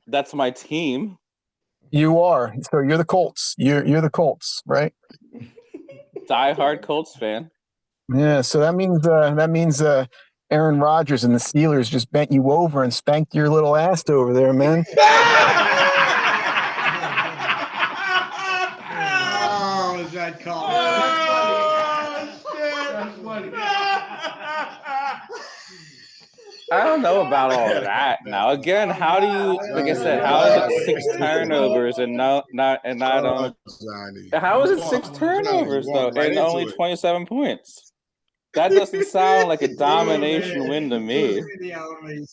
S10: That's my team.
S4: You are. So you're the Colts. You're the Colts, right?
S10: Die-hard Colts fan.
S4: Yeah. So that means Aaron Rodgers and the Steelers just bent you over and spanked your little ass over there, man.
S9: Oh, is that called?
S6: That's funny.
S10: I don't know about all of that now. Again, how do you, like I said, how is it 6 turnovers and not
S2: Oh, Johnny.
S10: how is it
S2: You
S10: 6
S2: walked-
S10: turnovers
S2: you
S10: though
S2: walked right
S10: and
S2: into
S10: only
S2: it.
S10: 27 points? That doesn't sound like a domination
S9: man.
S10: win to me.
S9: The only.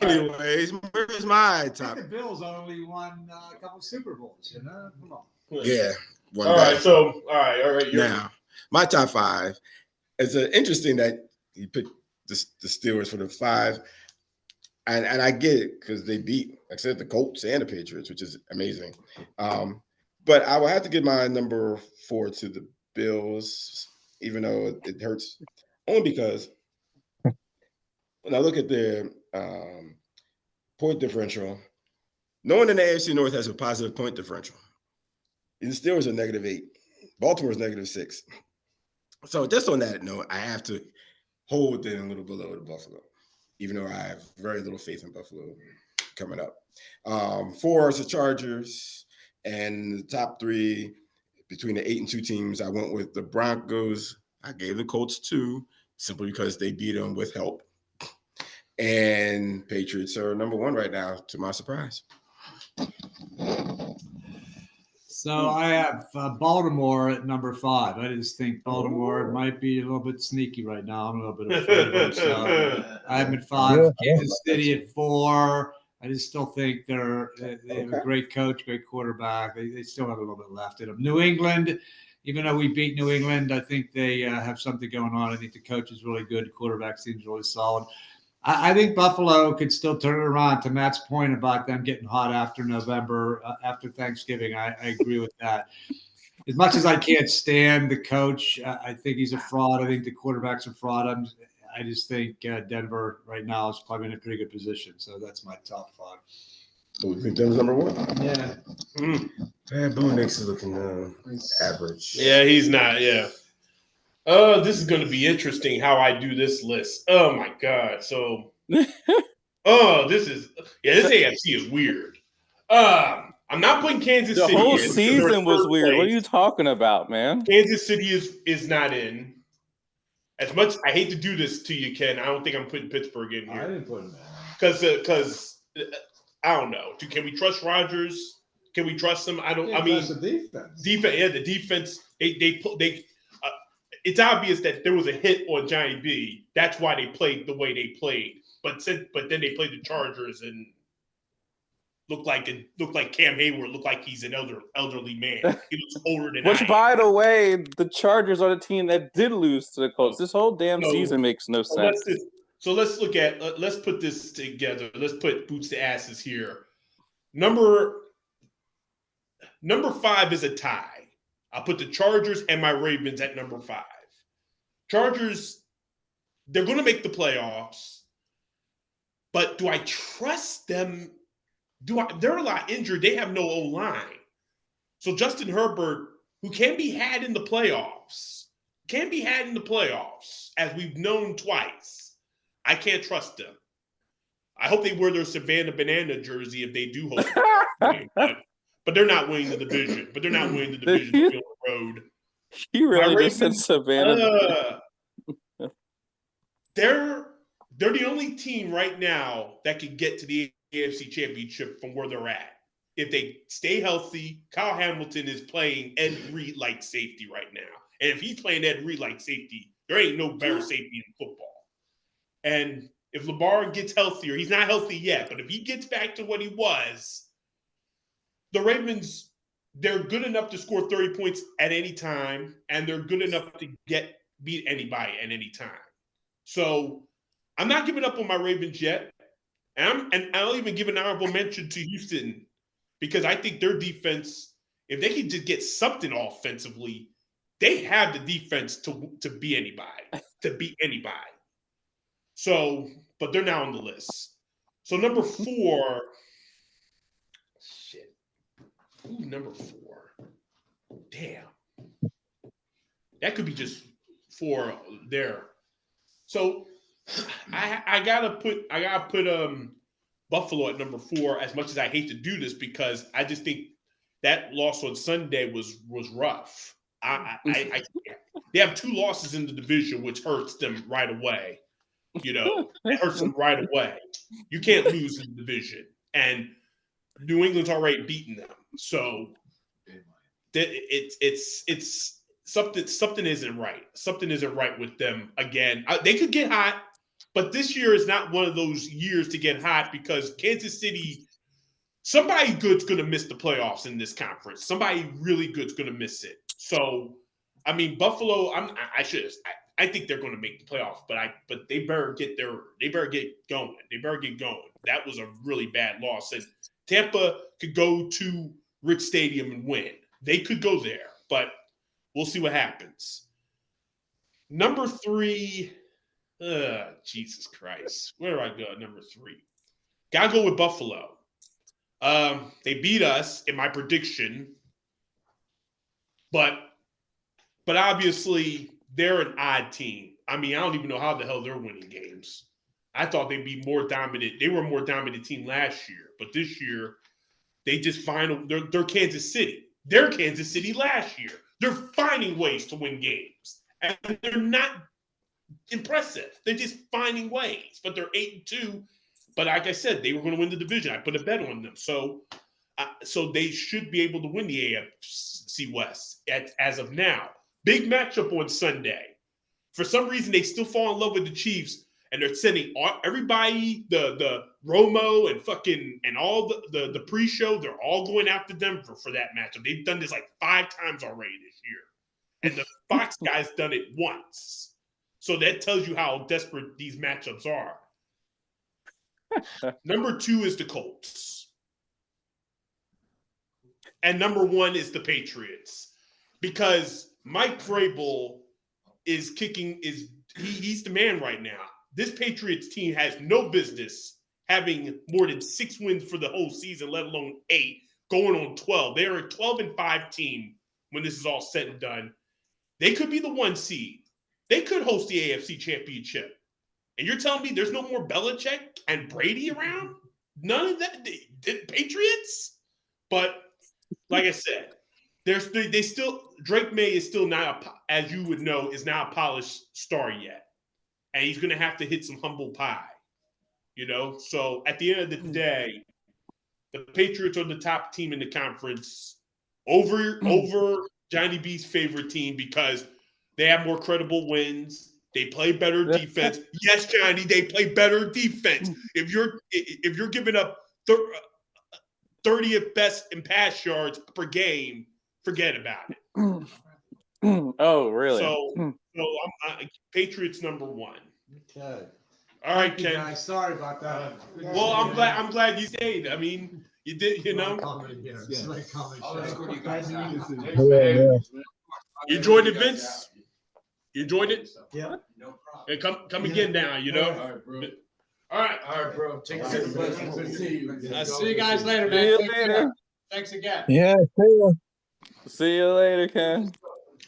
S2: Anyways, where's my
S9: I think
S2: top?
S9: the Bills only won a couple Super Bowls, you know? Come on.
S2: Yeah. One
S3: All
S2: day.
S3: right. So, all right.
S2: Now, my top 5. It's interesting that you picked the Steelers for the 5. And I get it because they beat, like I said, the Colts and the Patriots, which is amazing. But I will have to give my number 4 to the Bills, even though it hurts, only because when I look at their point differential, no one in the AFC North has a positive point differential. The Steelers are -8. Baltimore's -6. So just on that note, I have to hold them a little below the Buffalo, even though I have very little faith in Buffalo coming up. 4 is the Chargers, and the top 3 between the 8-2 teams, I went with the Broncos. I gave the Colts 2, simply because they beat them with help. And Patriots are number 1 right now, to my surprise.
S9: So I have Baltimore at number 5. I just think Baltimore might be a little bit sneaky right now. I'm a little bit afraid of them. So I have them at 5. Kansas City at 4. I just still think they have a great coach, great quarterback. They still have a little bit left in them. New England, even though we beat New England, I think they have something going on. I think the coach is really good. The quarterback seems really solid. I think Buffalo could still turn it around. To Matt's point about them getting hot after November, after Thanksgiving, I agree with that. As much as I can't stand the coach, I think he's a fraud. I think the quarterback's a fraud. I just think Denver right now is probably in a pretty good position. So that's my top 5.
S2: So you think Denver's number 1?
S9: Yeah.
S2: Bo Nix is looking average.
S3: Yeah, he's not. Yeah. This is going to be interesting how I do this list. Oh my god! So, this AFC is weird. I'm not putting Kansas
S10: The
S3: City
S10: whole
S3: in.
S10: season was weird.
S3: Place.
S10: What are you talking about, man?
S3: Kansas City is not in. As much I hate to do this to you, Ken, I don't think I'm putting Pittsburgh in here.
S5: I didn't put him in.
S3: Because I don't know. Can we trust Rodgers? Can we trust him? I mean,
S5: the defense.
S3: The defense. They it's obvious that there was a hit on Johnny B. That's why they played the way they played. But then they played the Chargers and looked like Cam Hayward looked like he's an elderly man. He looks older than
S10: Which,
S3: I am.
S10: by the way, the Chargers are the team that did lose to the Colts. This whole damn season makes no sense.
S3: Let's look at let's put this together. Let's put boots to asses here. Number 5 is a tie. I'll put the Chargers and my Ravens at number 5. Chargers, they're going to make the playoffs, but do I trust them? They're a lot injured. They have no O-line. So Justin Herbert, who can be had in the playoffs, as we've known twice. I can't trust them. I hope they wear their Savannah Banana jersey if they do host the game. But they're not winning the division. On the road.
S10: You really just said Savannah.
S3: They're the only team right now that can get to the AFC Championship from where they're at. If they stay healthy, Kyle Hamilton is playing Ed Reed like safety right now. And if he's playing Ed Reed like safety, there ain't no better safety in football. And if Lamar gets healthier, he's not healthy yet, but if he gets back to what he was, the Ravens, they're good enough to score 30 points at any time, and they're good enough to beat anybody at any time. So I'm not giving up on my Ravens yet. And I'll even give an honorable mention to Houston because I think their defense, if they can just get something offensively, they have the defense to beat anybody. So, but they're not on the list. So number 4, Ooh, number 4. Damn. That could be just 4 there. So I gotta put Buffalo at number 4, as much as I hate to do this, because I just think that loss on Sunday was rough. They have 2 losses in the division, which hurts them right away. It hurts them right away. You can't lose in the division, and New England's already beaten them. So it's something isn't right. Something isn't right with them again. They could get hot, but this year is not one of those years to get hot, because Kansas City, somebody good's going to miss the playoffs in this conference. Somebody really good's going to miss it. So, I mean, Buffalo, I think they're going to make the playoffs, but they better get going. They better get going. That was a really bad loss. And Tampa could go to Rich Stadium and win. They could go there, but we'll see what happens. Number 3, Jesus Christ. Where do I go? Number 3. Gotta go with Buffalo. They beat us in my prediction, but obviously they're an odd team. I mean, I don't even know how the hell they're winning games. I thought they'd be more dominant. They were a more dominant team last year, but this year they just they're Kansas City. They're Kansas City last year. They're finding ways to win games, and they're not impressive. They're just finding ways, but they're 8-2. But like I said, they were going to win the division. I put a bet on them, so they should be able to win the AFC West as of now. Big matchup on Sunday. For some reason, they still fall in love with the Chiefs, and they're sending everybody, the Romo and all the pre-show. They're all going after Denver for that matchup. They've done this like 5 times already this year, and the Fox guys done it once. So that tells you how desperate these matchups are. Number 2 is the Colts. And number 1 is the Patriots. Because Mike Vrabel is he's the man right now. This Patriots team has no business having more than 6 wins for the whole season, let alone 8, going on 12. They're a 12-5 team when this is all said and done. They could be the 1 seed. They could host the AFC Championship. And you're telling me there's no more Belichick and Brady around? None of that? The Patriots? But like I said, they still, Drake May is still not, as you would know, is not a polished star yet. And he's going to have to hit some humble pie, So at the end of the day, the Patriots are the top team in the conference over Johnny B's favorite team, because they have more credible wins. They play better defense. Yes, Johnny, they play better defense. If you're giving up 30th best in pass yards per game, forget about it.
S10: Oh, really?
S3: So I'm Patriots number 1.
S9: Okay.
S3: All right, Ken.
S9: Guys, sorry about that.
S3: Well, I'm glad you stayed. I mean, you did,
S9: Comedy here. It's like comedy show.
S7: You guys out.
S3: You enjoyed it, Vince? You enjoyed it?
S9: Yeah.
S7: No problem.
S3: And come again now,
S6: All right, bro.
S3: All right,
S6: bro. Take care. Good to see you.
S9: See you guys later,
S10: See
S9: man.
S10: you
S9: Take care.
S10: later.
S9: Thanks again.
S4: Yeah, see ya.
S10: See you later, Ken.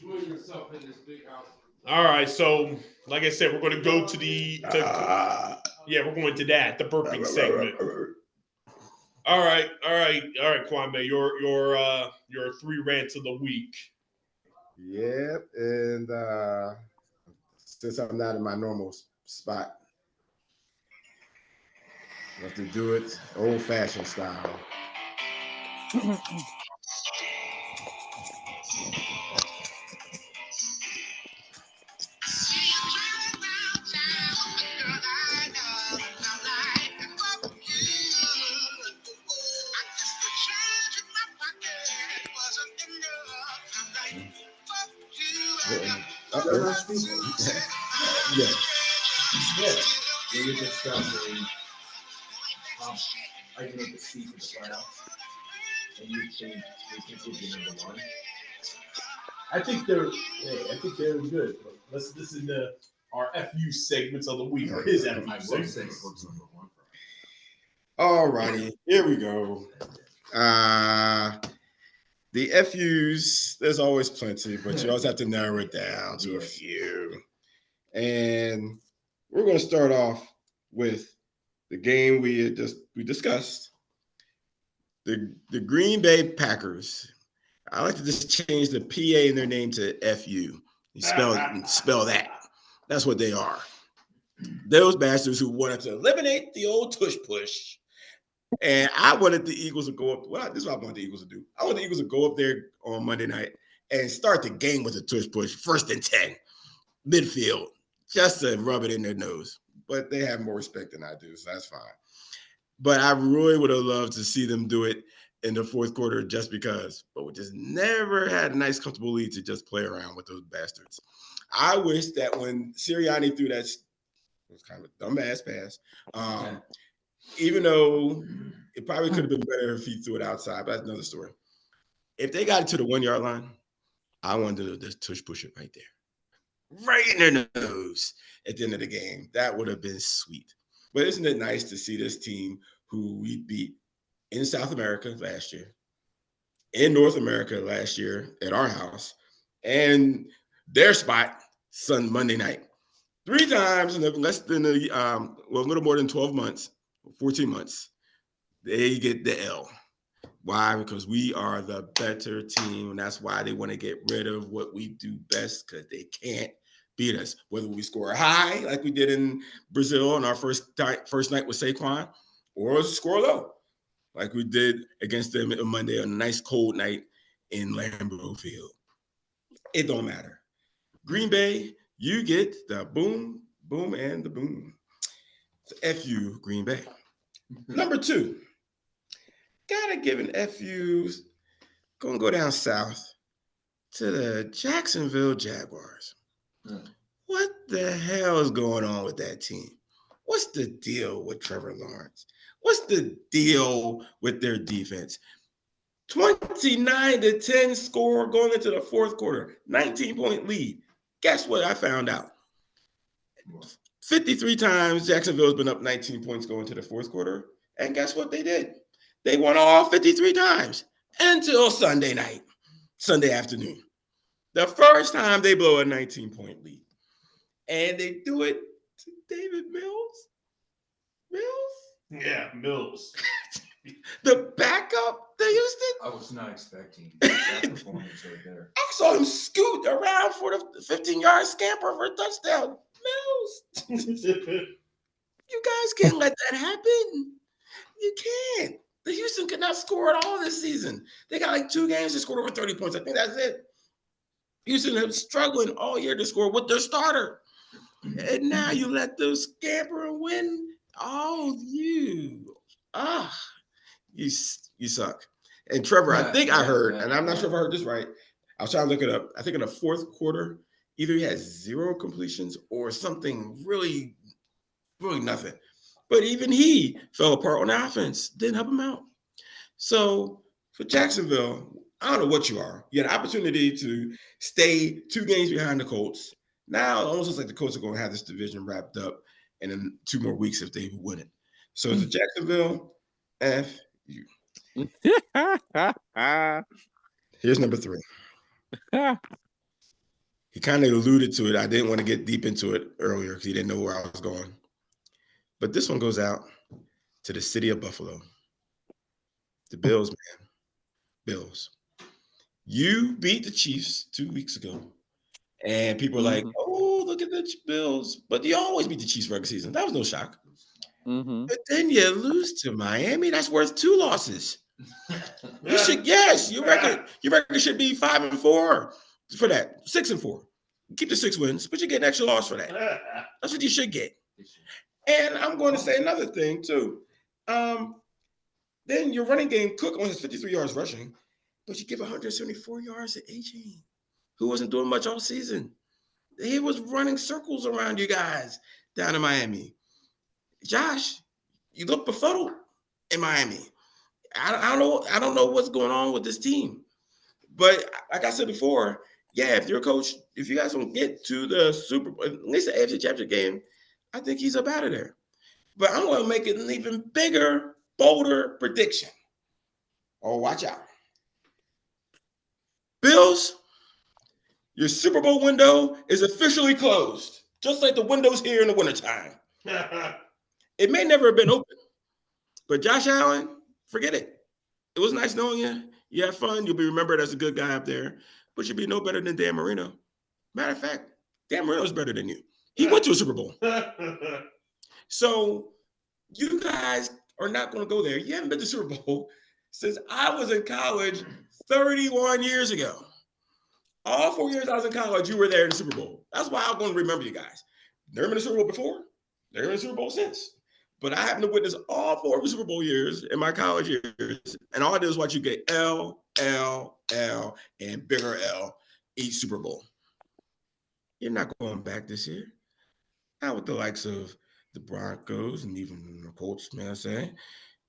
S6: Put yourself in this big house.
S3: All right, so like I said, we're going to go to we're going to the burping segment. All right, Kwame, your 3 rants of the week.
S2: Yep, and since I'm not in my normal spot, I have to do it old-fashioned style. Yeah.
S6: You're discussing I can make the seat for the playoffs, and you think they could be number 1?
S3: I think they're good. Let's listen to our FU segments of the week, or his FU segments.
S2: All righty, here we go. The FUs, there's always plenty, but you always have to narrow it down to a few. And we're going to start off with the game we discussed. The Green Bay Packers. I like to just change the PA in their name to FU. You spell that. That's what they are. Those bastards who wanted to eliminate the old tush push. And I wanted the Eagles to go up. Well, this is what I wanted the Eagles to do. I want the Eagles to go up there on Monday night and start the game with a tush push, 1st and 10, midfield, just to rub it in their nose. But they have more respect than I do, so that's fine. But I really would have loved to see them do it in the 4th quarter just because. But we just never had a nice, comfortable lead to just play around with those bastards. I wish that when Sirianni threw that, it was kind of a dumbass pass. Even though it probably could have been better if he threw it outside, but that's another story. If they got it to the 1-yard line, I wanted to tush push it right there. Right in their nose at the end of the game. That would have been sweet. But isn't it nice to see this team who we beat in South America last year, in North America last year at our house, and their spot Monday night. 3 times in less than a little more than 12 months. 14 months, they get the L. Why? Because we are the better team, and that's why they want to get rid of what we do best, because they can't beat us. Whether we score high, like we did in Brazil on our first night with Saquon, or score low, like we did against them on Monday on a nice cold night in Lambeau Field. It don't matter. Green Bay, you get the boom, boom, and the boom. FU Green Bay. Number 2, gotta give an FU, gonna go down south to the Jacksonville Jaguars. What the hell is going on with that team? What's the deal with Trevor Lawrence? What's the deal with their defense? 29-10 score going into the 4th quarter, 19-point lead. Guess what I found out? 53 times Jacksonville's been up 19 points going to the 4th quarter. And guess what they did? They won all 53 times until Sunday night, Sunday afternoon. The first time they blow a 19-point lead. And they do it to David Mills.
S3: Yeah, Mills.
S2: The backup, they used it.
S7: I was not expecting that performance right there.
S2: I saw him scoot around for the 15-yard scamper for a touchdown. Mills. You guys can't let that happen. You can't. The Houston could not score at all this season. They got like 2 games to score over 30 points. I think that's it. Houston has struggling all year to score with their starter. And now you let them scamper and win. Oh, you suck. And Trevor, I think I heard, and I'm not sure if I heard this right. I was trying to look it up. I think in the 4th quarter, either he had 0 completions or something really, really nothing. But even he fell apart on offense, didn't help him out. So for Jacksonville, I don't know what you are. You had an opportunity to stay 2 games behind the Colts. Now it almost looks like the Colts are going to have this division wrapped up in 2 more weeks if they win it. So it's Jacksonville, FU. Here's number 3. He kind of alluded to it. I didn't want to get deep into it earlier because he didn't know where I was going. But this one goes out to the city of Buffalo. The Bills, man. Bills. You beat the Chiefs 2 weeks ago. And people are like, oh, look at the Bills. But you always beat the Chiefs regular season. That was no shock. But then you lose to Miami. That's worth 2 losses. You should, yes, your record should be 5-4 for that. 6-4. Keep the 6 wins, but you get an extra loss for that. That's what you should get. And I'm going to say another thing too. Then your running game, Cook only has 53 yards rushing, but you give 174 yards to AJ, who wasn't doing much all season. He was running circles around you guys down in Miami. Josh, you look befuddled in Miami. I don't know what's going on with this team. But like I said before, yeah, if you're a coach, if you guys don't get to the Super Bowl, at least the AFC Championship game, I think he's up out of there. But I'm going to make it an even bigger, bolder prediction. Oh, watch out. Bills, your Super Bowl window is officially closed, just like the windows here in the wintertime. It may never have been open, but Josh Allen, forget it. It was nice knowing you. You had fun. You'll be remembered as a good guy up there, but you'll be no better than Dan Marino. Matter of fact, Dan Marino's better than you. He went to a Super Bowl. So you guys are not going to go there. You haven't been to Super Bowl since I was in college 31 years ago. All 4 years I was in college, you were there in the Super Bowl. That's why I'm going to remember you guys. Never been to Super Bowl before, never been to Super Bowl since. But I happened to witness all 4 of the Super Bowl years in my college years, and all I did was watch you get L, L, L, and bigger L each Super Bowl. You're not going back this year. Not with the likes of the Broncos and even the Colts, may I say.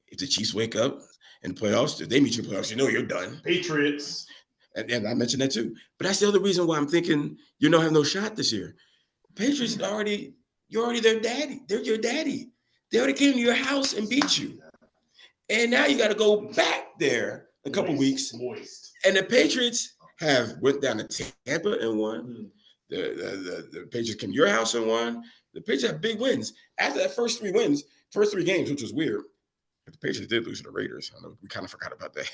S2: If the Chiefs wake up in the playoffs, if they meet you in the playoffs, you know you're done.
S3: Patriots.
S2: And I mentioned that too. But that's the other reason why I'm thinking you don't have no shot this year. Patriots you're already their daddy. They're your daddy. They already came to your house and beat you. And now you got to go back there a couple weeks. And the Patriots went down to Tampa and won. The Patriots came to your house and won. The Patriots have big wins. After that first 3 games, which was weird. The Patriots did lose to the Raiders. I know we kind of forgot about that.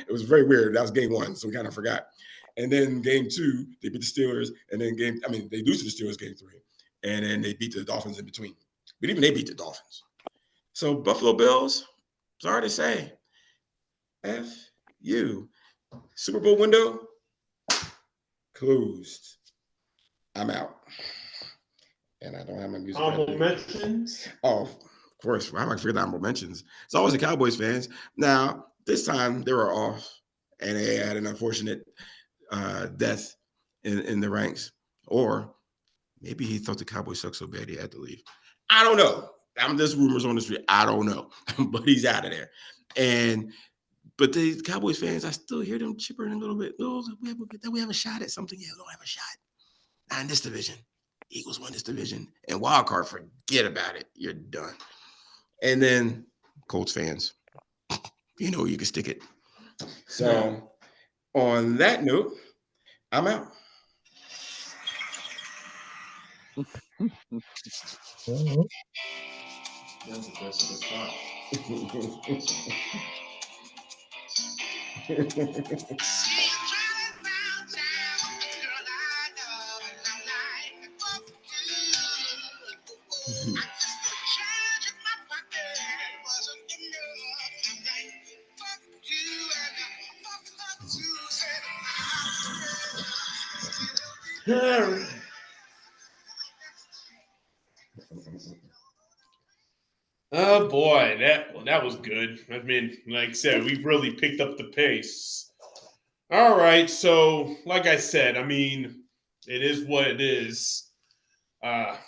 S2: It was very weird. That was game 1, so we kind of forgot. And then game 2, they beat the Steelers. And then they lose to the Steelers game 3. And then they beat the Dolphins in between. But even they beat the Dolphins. So Buffalo Bills, sorry to say, F you. Super Bowl window closed. I'm out. And I don't have my music.
S3: Honorable mentions?
S2: Oh, of course. Why am I forgetting honorable mentions? It's always the Cowboys fans. Now, this time they were off, and they had an unfortunate death in the ranks. Or maybe he thought the Cowboys sucked so bad he had to leave. I don't know. There's rumors on the street. I don't know. But he's out of there. But the Cowboys fans, I still hear them chippering a little bit. Oh, we have a shot at something. Yeah, we don't have a shot. Not in this division. Eagles won this division. And wild card, forget about it. You're done. And then Colts fans, you know you can stick it. So on that note, I'm out.
S7: That's the best of the spot.
S3: Oh boy, that was good. I mean, like I said, we've really picked up the pace. All right, so like I said, I mean, it is what it is. Now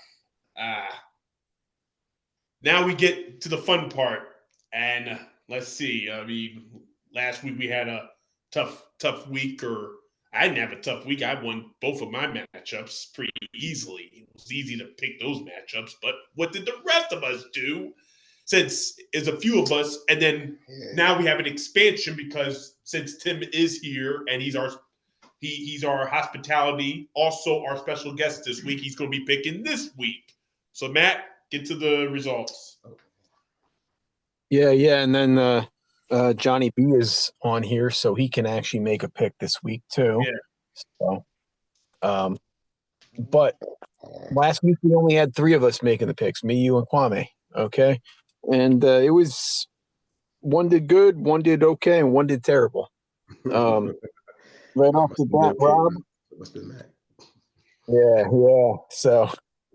S3: we get to the fun part, and let's see. I mean, last week we had a tough week, or I didn't have a tough week. I won both of my matchups pretty easily. It was easy to pick those matchups, but what did the rest of us do? Since there's a few of us, and then now we have an expansion because since Tim is here and he's our hospitality, also our special guest this week, he's going to be picking this week. So Matt, get to the results.
S4: Yeah, and then Johnny B is on here, so he can actually make a pick this week too.
S3: Yeah.
S4: So, but last week we only had 3 of us making the picks: me, you, and Kwame. Okay. And it was one did good, one did okay, and one did terrible. Right off the bat, Rob. Yeah. So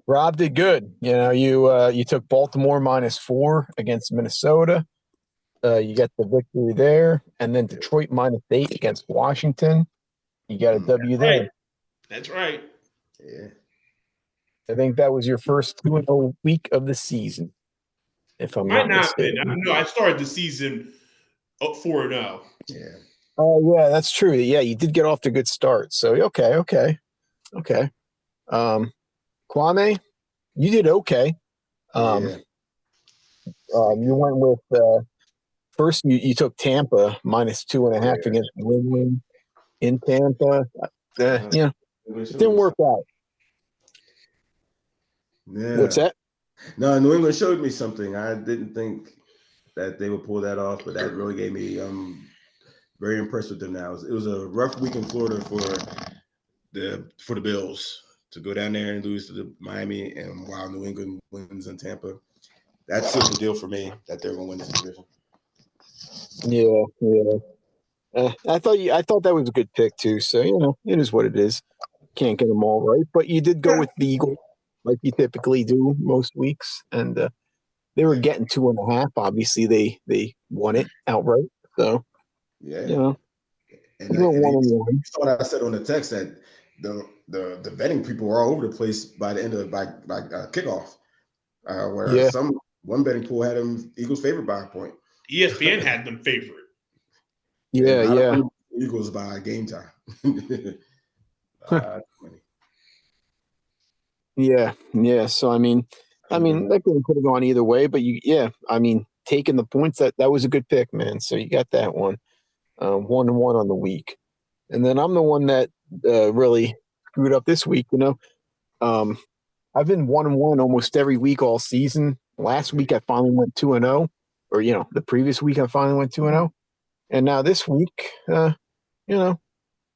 S4: Rob did good. You know, you took Baltimore -4 against Minnesota. You got the victory there, and then Detroit -8 against Washington. You got a W there.
S3: That's right.
S2: Yeah.
S4: I think that was your first 2-0 week of the season. If I'm
S3: Might
S4: not
S3: not been.
S4: mistaken.
S3: I started the season 4-0.
S2: Yeah.
S4: Oh yeah, that's true. Yeah, you did get off to a good start. So okay. Kwame, you did okay. You went with first you took Tampa -2.5 against New England. in Tampa. Yeah, it didn't work out.
S2: Yeah.
S4: What's that?
S2: No, New England showed me something. I didn't think that they would pull that off, but that really gave me very impressed with them now. It was a rough week in Florida for the Bills to go down there and lose to the Miami, and while New England wins in Tampa, that seals the deal for me that they're going to win this division.
S4: Yeah. I thought that was a good pick too. So it is what it is. Can't get them all right, but you did go with the Eagles like you typically do most weeks, and they were getting 2.5. Obviously, they won it outright. So
S2: yeah,
S4: you
S2: and
S4: were 1-1.
S2: you saw what I said on the text that the betting people were all over the place by the end of by kickoff, where one betting pool had them Eagles favored by a point.
S3: ESPN had them favorite.
S4: Yeah.
S2: Eagles by game time.
S4: Yeah. So I mean, that game could have gone either way, but taking the points that was a good pick, man. So you got that one, 1-1 on the week, and then I'm the one that really screwed up this week. I've been 1-1 almost every week all season. Last week I finally went 2-0, or the previous week I finally went 2-0, and now this week, that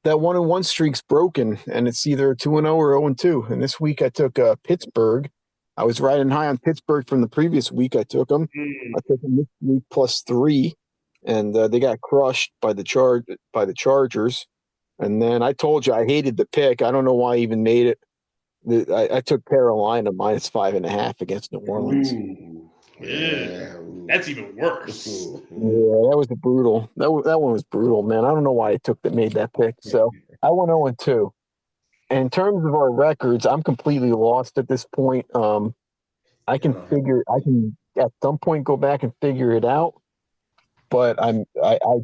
S4: 1-1 streak's broken, and it's either 2-0 or 0-2. And this week I took Pittsburgh. I was riding high on Pittsburgh from the previous week. I took them. I took them this week +3, and they got crushed by the Chargers. And then I told you I hated the pick. I don't know why I even made it. I took Carolina -5.5 against New Orleans.
S3: Yeah, that's even worse.
S4: Yeah, that was brutal. That one was brutal, man. I don't know why I made that pick. So I went 0-2. And in terms of our records, I'm completely lost at this point. I can at some point go back and figure it out. But I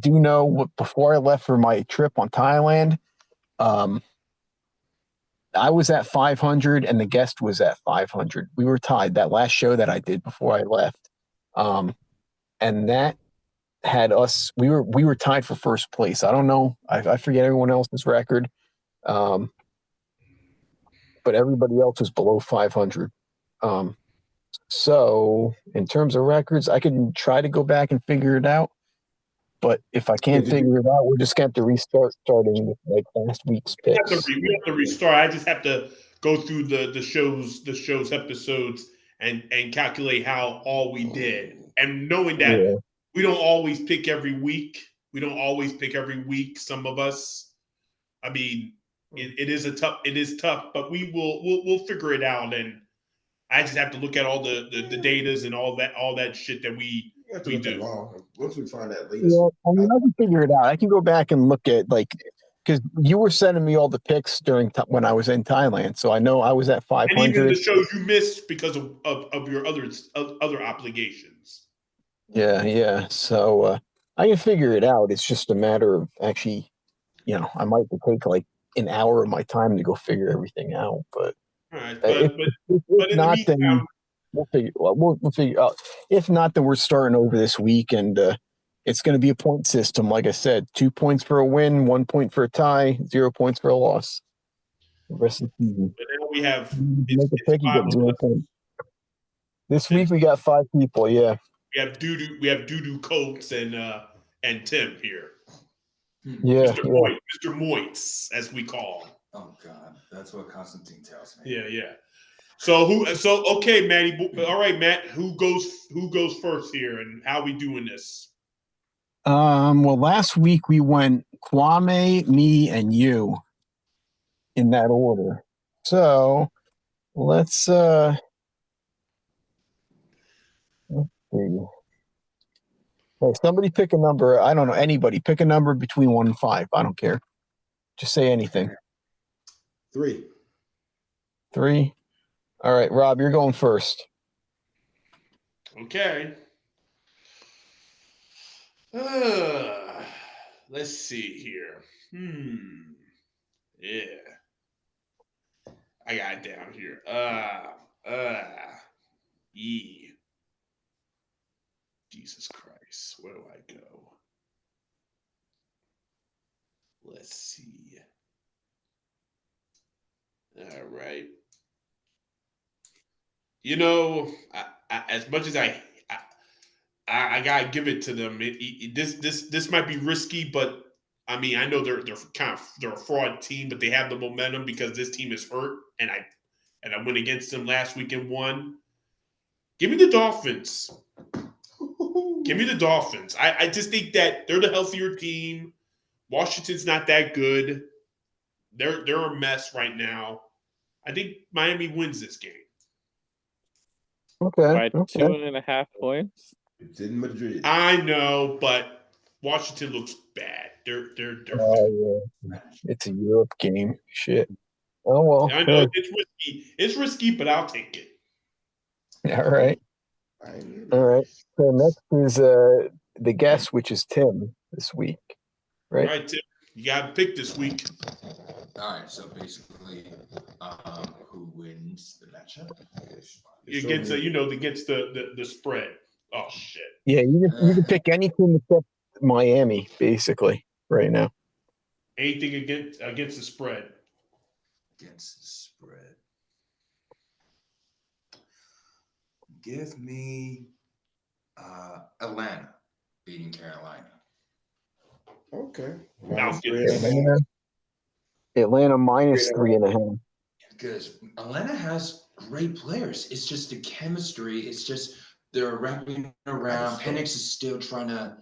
S4: do know before I left for my trip on Thailand, I was at 500 and the guest was at 500. We were tied that last show that I did before I left. And that had us, we were tied for first place. I don't know. I forget everyone else's record. But everybody else was below 500. So in terms of records, I can try to go back and figure it out. But if I can't figure it out, we're just going to have to starting with like last week's picks.
S3: We have to restart. I just have to go through the show's episodes and calculate how all we did. And knowing that we don't always pick every week. Some of us. I mean, it is tough, but we'll figure it out. And I just have to look at all the datas and all that shit that we do.
S2: Once we find that latest.
S4: Yeah, I mean, I can figure it out. I can go back and look at because you were sending me all the picks during when I was in Thailand, so I know I was at 500.
S3: And even the shows you missed because of your other obligations.
S4: Yeah. So I can figure it out. It's just a matter of actually, I might take like an hour of my time to go figure everything out. But if not, then we'll figure out. If not, then we're starting over this week, and it's going to be a point system. Like I said, 2 points for a win, 1 point for a tie, 0 points for a loss. The rest of the season.
S3: But now we have
S4: make a pick, you get 0 points. This week we got 5 people. Yeah.
S3: We have Doo Coates and Tim here.
S4: Yeah.
S3: Mr. Moitz, as we call him.
S7: Oh God, that's what Constantine tells me.
S3: Yeah. So okay, Matty. All right, Matt. Who goes first here, and how we doing this?
S4: Well, last week we went Kwame, me, and you in that order. So let's see. Hey, somebody pick a number. I don't know. Anybody pick a number between 1 and 5. I don't care. Just say anything.
S2: 3.
S4: 3. All right, Rob, you're going first.
S3: Okay. Let's see here. Yeah. I got it down here. Jesus Christ. Where do I go? Let's see. All right. You know, as much as I gotta give it to them. This might be risky, but I mean, I know they're a fraud team, but they have the momentum because this team is hurt, and I went against them last week and won. Give me the Dolphins. Give me the Dolphins. I just think that they're the healthier team. Washington's not that good. They're a mess right now. I think Miami wins this game.
S10: Okay.
S11: By
S10: Okay.
S11: 2.5 points.
S2: It's in Madrid.
S3: I know, but Washington looks bad. They're
S4: Oh, yeah. It's a Europe game. Shit. Oh, well.
S3: I know it's risky. It's risky, but I'll take it.
S4: All right. All right. So next is the guest, which is Tim this week, right?
S3: All right, Tim. You got to pick this week.
S7: All right, so basically, who wins the matchup?
S3: Against the spread. Oh shit.
S4: Yeah, you can pick any team except Miami, basically, right now.
S3: Anything against the spread.
S7: Against the spread. Give me Atlanta beating Carolina.
S2: Okay.
S4: Atlanta minus 3.5.
S7: Because Atlanta has great players. It's just the chemistry. It's just they're wrapping around. Penix is still trying to.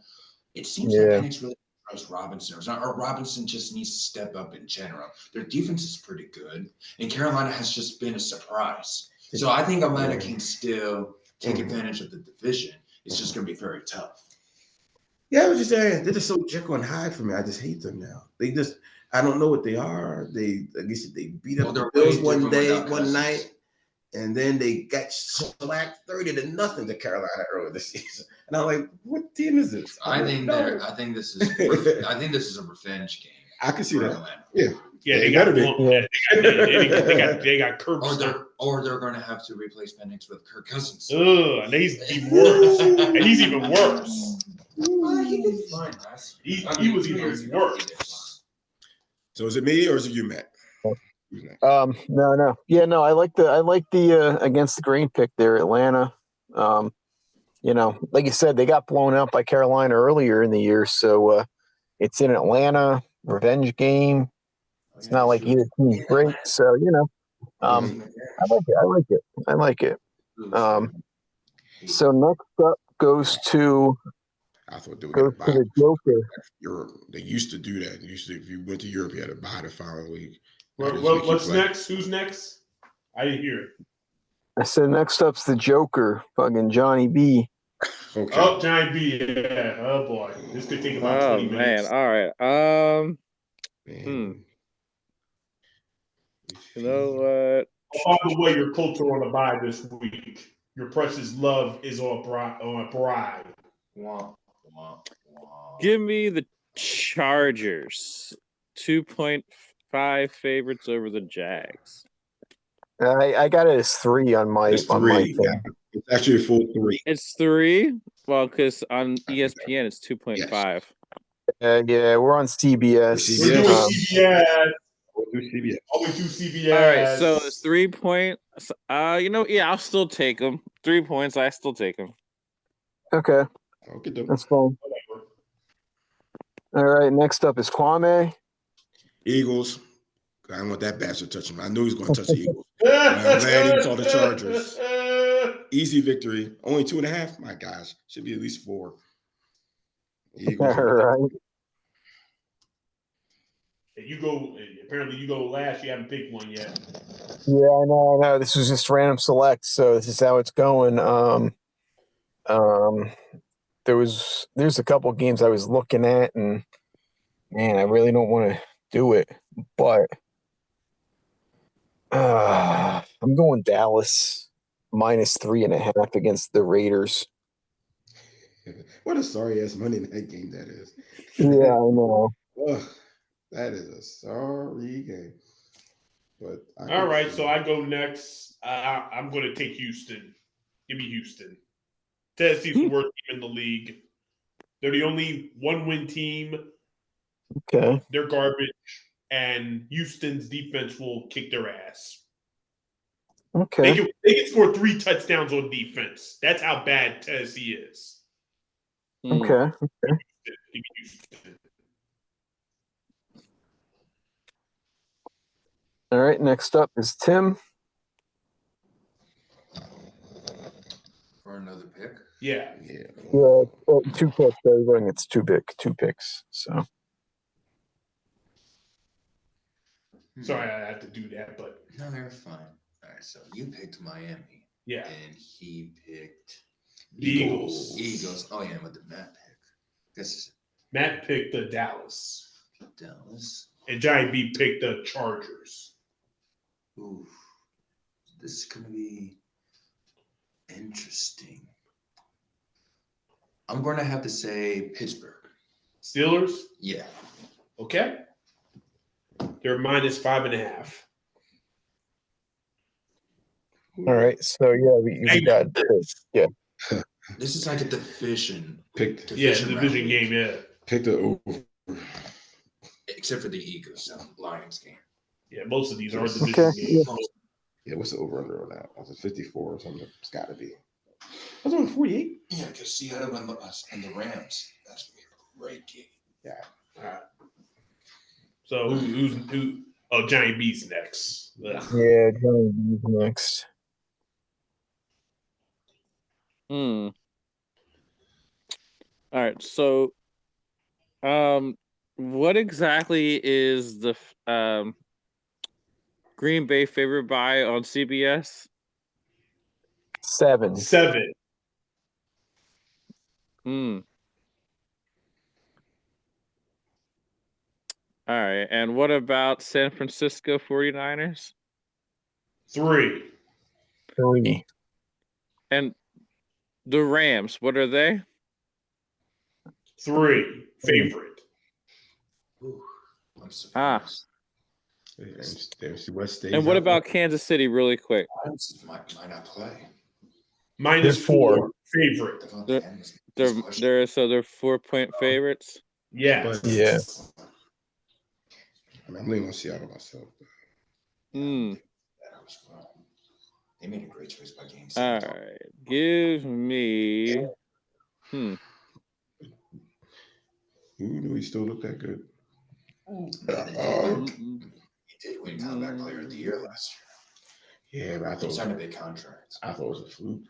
S7: It seems like Penix really trusts Robinson, or Robinson just needs to step up in general. Their defense is pretty good, and Carolina has just been a surprise. So I think Atlanta can still take advantage of the division. It's just going to be very tough.
S2: Yeah, I was just saying, they're just so Jekyll and Hyde for me. I just hate them now. I don't know what they are. I guess they beat up the Bills one night, and then they got slacked 30-0 to Carolina earlier this season. And I'm like, what team is this?
S7: I think this is a revenge game.
S2: I can see that.
S7: Atlanta.
S3: Yeah, they got Kirk.
S7: Or they're going to have to replace Penix with Kirk Cousins.
S3: And he's even worse. And he's even worse.
S7: He did fine last year.
S3: He was even worse.
S2: So is it me or is it you, Matt?
S4: No. Yeah, no, I like the against the grain pick there, Atlanta. Like you said, they got blown out by Carolina earlier in the year, so it's in Atlanta, revenge game. It's not like either team's great, so I like it. So next up goes to the Joker.
S2: They used to do that. If you went to Europe, you had to buy the following week.
S3: What's next? Who's next? I didn't hear it.
S4: I said next up's the Joker, fucking Johnny B.
S2: Okay.
S3: Oh, Johnny B. Yeah. Oh boy, this could take about 20 minutes.
S11: Man, all right. You know what?
S3: By the way, your culture on the bye this week. Your precious love is on bride.
S11: Give me the Chargers. 2.5 favorites over the Jags.
S4: I got it as 3 on my thing.
S2: It's actually a full 3.
S11: It's 3? Well, because on ESPN it's 2.5.
S4: Yeah, we're on CBS.
S3: We're doing CBS. Always do CBS.
S11: All right, so it's 3 points. I'll still take them. 3 points, I still take them.
S4: Okay. That's fine. All right, next up is Kwame.
S2: Eagles. I don't want that bastard touching him. I knew he was going to touch the Eagles. I'm glad he saw the Chargers. Easy victory. Only 2.5? My gosh. Should be at least 4.
S4: Eagles. All right.
S3: Apparently you go last. You haven't picked one yet.
S4: Yeah, I know. This was just random select, so this is how it's going. There's a couple games I was looking at, and man, I really don't want to do it, but I'm going Dallas minus 3.5 against the Raiders.
S2: What a sorry ass Monday night game that is.
S4: Yeah, I know.
S2: That is a sorry game. But
S3: all right, so I go next. I'm going to take Houston. Give me Houston. Tennessee's the worst team in the league. They're the only one-win team.
S4: Okay.
S3: They're garbage, and Houston's defense will kick their ass.
S4: Okay.
S3: They can score 3 touchdowns on defense. That's how bad Tennessee is.
S4: Okay. All right. Next up is Tim.
S7: For another pick.
S3: Yeah.
S2: Yeah.
S4: Yeah. Well, 2 picks. Everything it's 2 picks. So.
S3: Sorry, I have to do that, but
S7: No, they're fine. All right, so you picked Miami.
S3: Yeah.
S7: And he picked
S3: the Eagles.
S7: Eagles. Oh yeah, what did Matt pick? Guess
S3: Matt picked the Dallas.
S7: Dallas.
S3: And Giant B picked the Chargers.
S7: Ooh. This is gonna be interesting. I'm gonna have to say Pittsburgh.
S3: Steelers?
S7: Yeah.
S3: Okay. They're minus 5.5.
S4: All right. So yeah, we got yeah.
S7: This is like a division.
S3: Division game, yeah.
S2: Pick the over.
S7: Except for the Eagles, Lions game.
S3: Yeah, most of these are division games.
S2: Yeah, what's the over under on that? Was it 54 or something? It's got to be. Was it only 48?
S7: Yeah, because Seattle and the Rams. That's gonna be a great game.
S2: Yeah.
S3: All right. So who? Oh, Giant B's next.
S4: Yeah, Johnny B's next.
S11: All right. So, what exactly is the Green Bay favored by on CBS?
S4: 7.
S3: 7.
S11: All right. And what about San Francisco 49ers?
S3: 3.
S11: And the Rams, what are they?
S3: 3. Favorite.
S7: Ooh, I'm surprised.
S2: There's West State.
S11: And what about Kansas City, really quick?
S7: Might not play.
S3: Minus 4. Favorite.
S11: They're 4-point favorites.
S3: Yeah.
S4: Yeah.
S2: I mean, I'm leaning on Seattle myself.
S7: They made a great choice by game.
S11: All right. Give me.
S2: Who knew he still looked that good?
S7: He did win comeback player of the year last year.
S2: Yeah, but I thought
S7: he signed a big contract.
S2: I thought it was a fluke.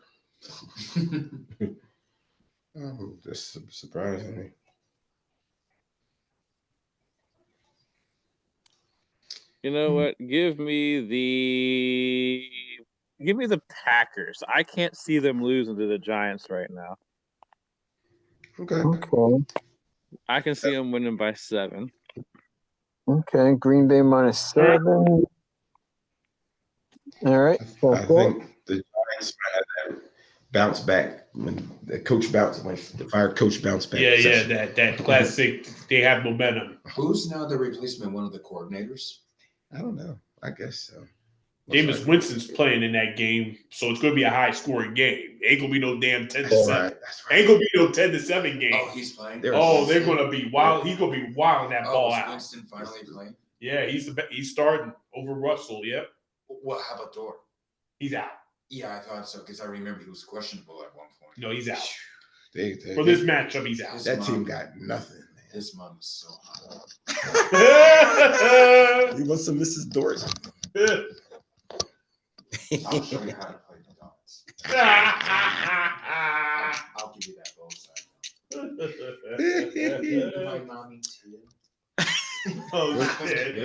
S2: That's surprising me.
S11: You know what? Give me the Packers. I can't see them losing to the Giants right now.
S2: Okay.
S11: I can see them winning by 7.
S4: Okay. Green Bay minus 7. All right.
S2: I think the Giants might have that bounce back when the coach bounced, when the fire coach bounced back.
S3: Yeah, that classic. They have momentum.
S7: Who's now the replacement? One of the coordinators?
S2: I don't know. I guess so.
S3: Jameis Winston's playing in that game, so it's going to be a high-scoring game. Ain't going to be no damn 10-7.
S2: Right.
S3: Ain't going to be no 10-7 game.
S7: Oh, he's playing.
S3: They're going to be wild. He's going to be wilding that ball out.
S7: Winston finally playing?
S3: Yeah, he's starting over Russell. Yep.
S7: Well, how about Dort?
S3: He's out.
S7: Yeah, I thought so because I remember he was questionable at one point.
S3: No, he's out.
S2: For
S3: this matchup, he's out.
S2: That team got nothing. Man.
S7: His mom is so hot.
S2: He wants some Mrs. Dort.
S7: I'll show you how to play the dogs. I'll give you that both sides. My mommy too.
S3: Oh shit!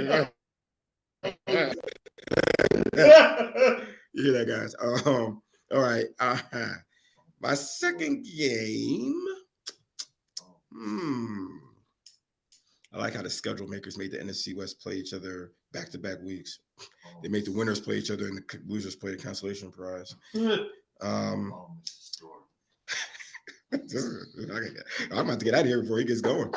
S2: You hear that, guys? All right. My second game. I like how the schedule makers made the NFC West play each other back-to-back weeks. They made the winners play each other and the losers play the consolation prize. I'm about to get out of here before he gets going.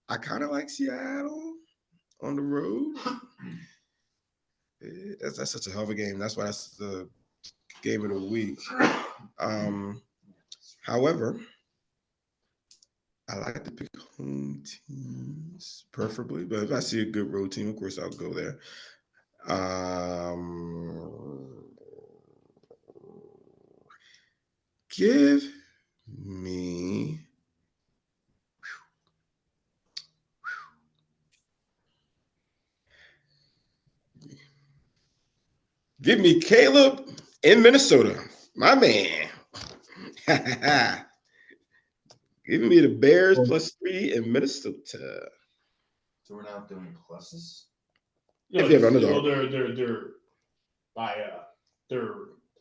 S2: I kind of like Seattle on the road. That's such a hell of a game. That's why that's the game of the week. However, I like to pick home teams, preferably. But if I see a good road team, of course, I'll go there. Give me. Give me Caleb in Minnesota, my man. Give me the Bears +3 in Minnesota.
S7: So we're not doing pluses?
S2: If you have underdog.
S3: They're by they're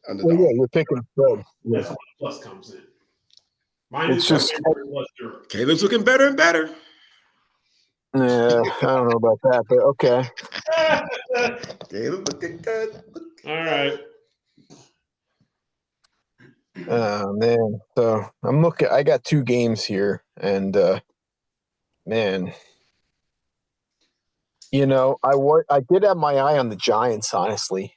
S2: Underdog.
S4: Well, yeah, you're picking spread. Yeah.
S3: that's when the plus comes in. Minus
S4: It's just-
S3: plus 0.
S2: Caleb's looking better and better.
S4: Yeah, I don't know about that, but okay.
S2: Caleb looking good.
S3: All right.
S4: Oh man. So I'm looking. I got 2 games here, and man, you know, I did have my eye on the Giants, honestly.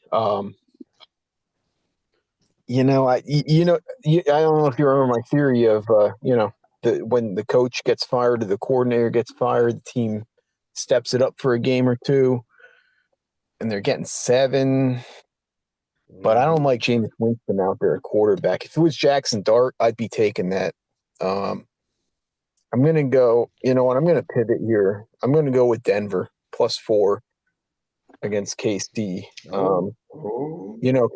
S4: You know, I don't know if you remember my theory of when the coach gets fired or the coordinator gets fired, the team steps it up for a game or two, and they're getting 7. But I don't like Jameis Winston out there at quarterback. If it was Jackson Dart, I'd be taking that. I'm going to go, you know what, I'm going to pivot here. I'm going to go with Denver +4 against KC. You know,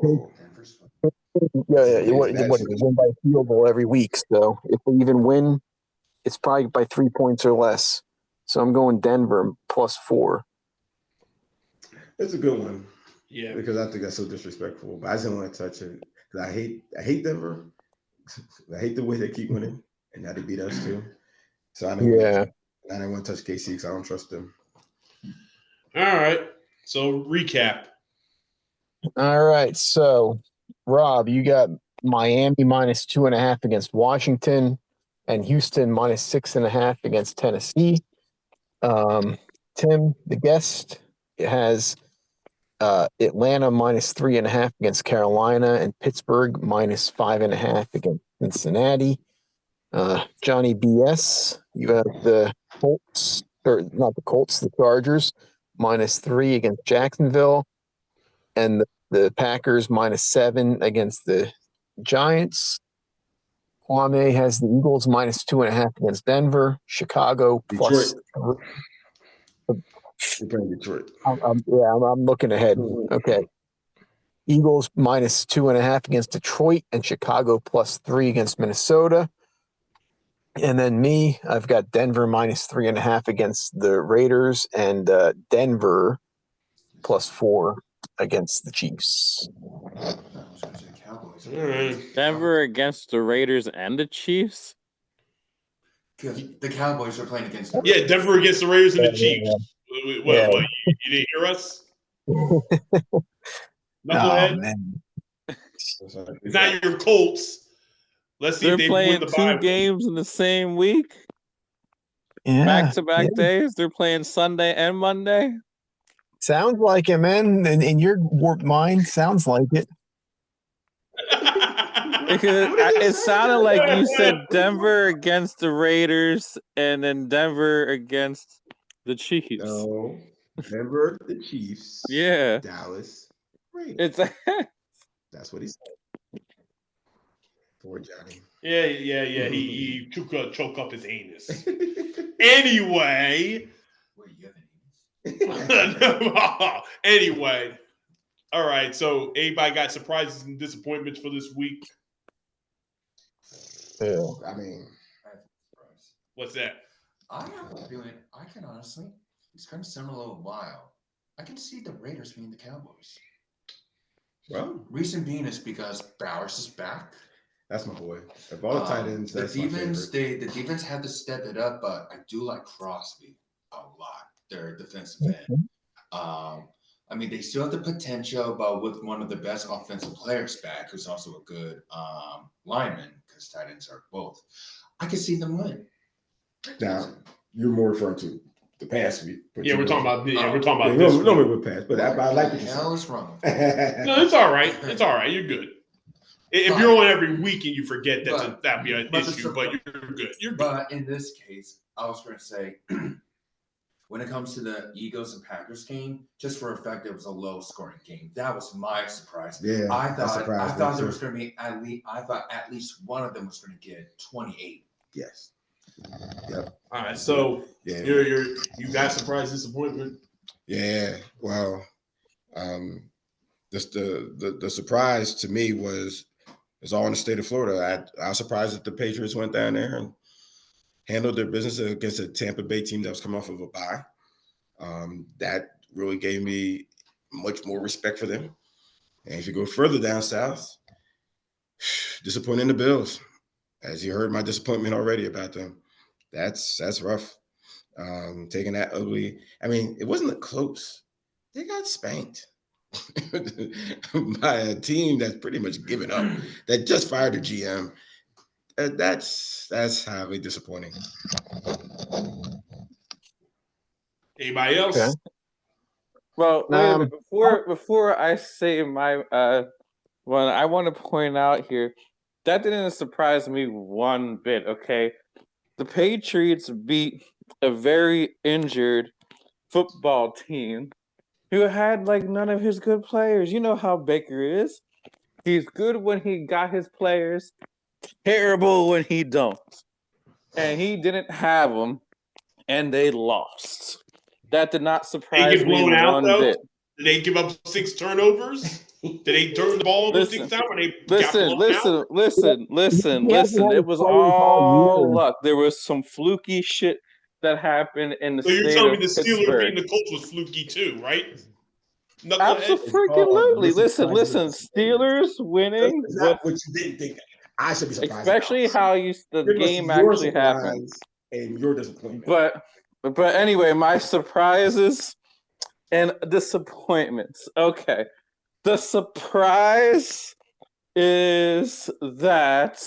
S4: what they win by field goal every week. So if they even win, it's probably by 3 points or less. So I'm going Denver +4.
S2: It's a good one.
S3: Yeah.
S2: Because I think that's so disrespectful. But I just don't want to touch it. Because I hate Denver. I hate the way they keep winning. And now they beat us too. So I didn't want to touch KC because I don't trust them.
S3: All right. So recap.
S4: All right. So Rob, you got Miami -2.5 against Washington and Houston -6.5 against Tennessee. Tim, the guest, has Atlanta -3.5 against Carolina and Pittsburgh -5.5 against Cincinnati. Johnny BS, you have the Colts, or not the Colts, the Chargers -3 against Jacksonville, and the Packers -7 against the Giants. Kwame has the Eagles -2.5 against Denver. Chicago
S2: Detroit.
S4: +3.
S2: We're playing Detroit.
S4: I'm looking ahead. Okay. Eagles -2.5 against Detroit and Chicago +3 against Minnesota. And then me, I've got Denver -3.5 against the Raiders and Denver +4 against the Chiefs.
S11: Denver against the Raiders and the Chiefs?
S7: Because the Cowboys are playing against.
S3: Yeah, Denver against the Raiders and the Chiefs. What? You didn't hear us? Knucklehead?
S4: Man.
S3: It's not your Colts. Let's see
S11: They're
S3: if they
S11: playing
S3: win the
S11: 2
S3: Bible.
S11: games in the same week?
S4: Yeah.
S11: Back-to-back days? They're playing Sunday and Monday?
S4: Sounds like it, man. In your warped mind, sounds like it.
S11: Because it sounded like you said Denver against the Raiders and then Denver against the Chiefs.
S2: No, Denver, the Chiefs.
S11: Yeah.
S2: Dallas, Raiders.
S11: It's
S2: That's what he said. Poor Johnny.
S3: Yeah. He choke up his anus. Anyway. Anyway. All right. So anybody got surprises and disappointments for this week?
S4: Yeah.
S2: I mean,
S3: what's that?
S7: I have a feeling I can honestly, it's going to sound a little wild. I can see the Raiders being the Cowboys.
S2: Well,
S7: reason being is because Bowers is back.
S2: That's my boy. Of all the tight ends, that's
S7: the defense.
S2: my favorite.
S7: The defense had to step it up, but I do like Crosby a lot. Their defensive end. I mean, they still have the potential, but with one of the best offensive players back, who's also a good lineman, because tight ends are both. I can see them win.
S2: Now, you're more referring to the past week.
S3: Yeah, we're talking about.
S2: Yeah,
S3: we're talking about this.
S2: No, we're past, but I like
S7: what the hell is wrong?
S3: No, it's all right. It's all right. You're good. If you're on every week and you forget, that'd be an issue. But you're good. You're good.
S7: But in this case, I was going to say, when it comes to the Eagles and Packers game, just for effect, it was a low-scoring game. That was my surprise.
S2: Yeah,
S7: I thought there was
S2: too.
S7: going to be at least one of them was going to get 28.
S2: Yes. Yep.
S3: All right. So you got surprise disappointment.
S2: Yeah. Well, just the surprise to me was it's all in the state of Florida. I was surprised that the Patriots went down there and handled their business against a Tampa Bay team that was coming off of a bye. That really gave me much more respect for them. And if you go further down south, disappointing the Bills. As you heard my disappointment already about them. That's rough. Taking that ugly. I mean, it wasn't close. They got spanked by a team that's pretty much given up, that just fired a GM. That's highly disappointing.
S3: Anybody else?
S11: Okay. Well, wait a minute. Before I say my one, I want to point out here that didn't surprise me one bit. Okay, the Patriots beat a very injured football team who had like none of his good players. You know how Baker is. He's good when he got his players, terrible when he don't. And he didn't have them, and they lost. That did not surprise me one bit.
S3: Did they give up 6 turnovers? Did they turn the ball over 6 times?
S11: Listen. It was all luck. There was some fluky shit that happened in the state of Pittsburgh. So you're telling me the Steelers
S3: beating the Colts was fluky too, right?
S11: Absolutely. Listen. Steelers winning.
S2: What you didn't think. I should be surprised.
S11: Especially how the game actually happened.
S2: And your disappointment.
S11: But anyway, my surprises and disappointments. Okay. The surprise is that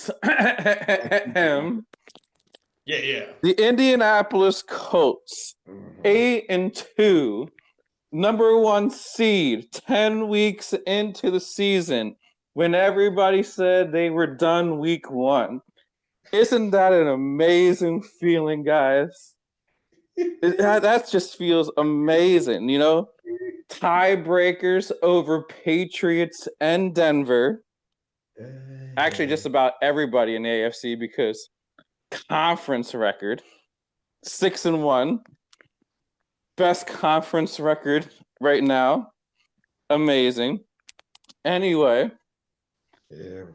S11: the Indianapolis Colts, 8-2, number 1 seed, 10 weeks into the season, when everybody said they were done week 1. Isn't that an amazing feeling, guys? That just feels amazing, you know? Tiebreakers over Patriots and Denver. Actually, just about everybody in the AFC, because conference record 6-1, best conference record right now. Amazing. Anyway,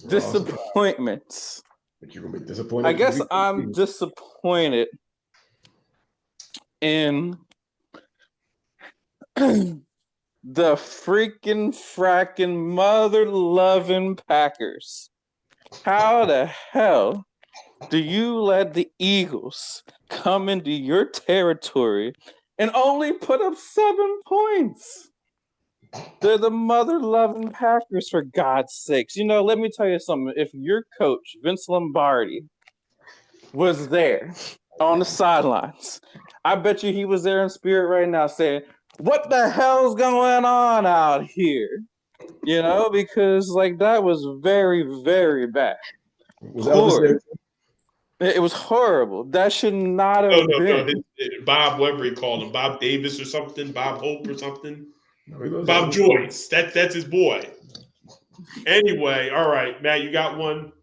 S11: disappointments.
S2: But you're gonna be disappointed.
S11: I guess I'm disappointed in the freaking fracking mother-loving Packers. How the hell do you let the Eagles come into your territory and only put up 7 points? They're the mother-loving Packers, for God's sakes. You know, let me tell you something. If your coach, Vince Lombardi, was there on the sidelines, I bet you he was there in spirit right now saying, what the hell's going on out here? You know, because like that was very, very bad. It was horrible. That should not have been.
S3: Bob, whatever he called him, Bob Davis or something, Bob Hope or something. Bob Joyce. That's his boy. Anyway, all right, Matt, you got one?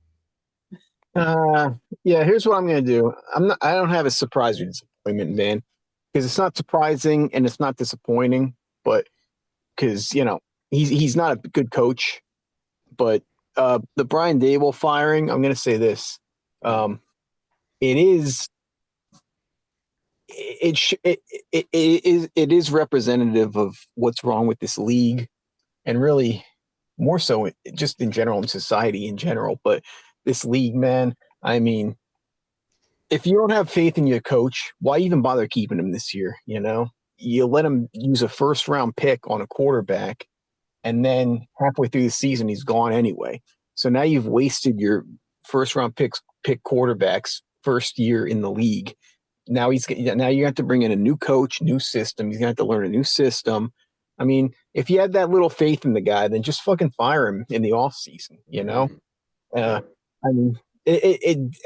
S4: Yeah, here's what I'm gonna do. I don't have a surprise or disappointment, man. Because it's not surprising and it's not disappointing, but because he's not a good coach. But the Brian Dable firing, I'm going to say this: it is representative of what's wrong with this league, and really more so just in general in society in general. But this league, man, I mean, if you don't have faith in your coach, why even bother keeping him this year? You know, you let him use a first-round pick on a quarterback, and then halfway through the season, he's gone anyway. So now you've wasted your first-round pick quarterback's first year in the league. Now you have to bring in a new coach, new system. He's gonna have to learn a new system. I mean, if you had that little faith in the guy, then just fucking fire him in the offseason, you know? I mean,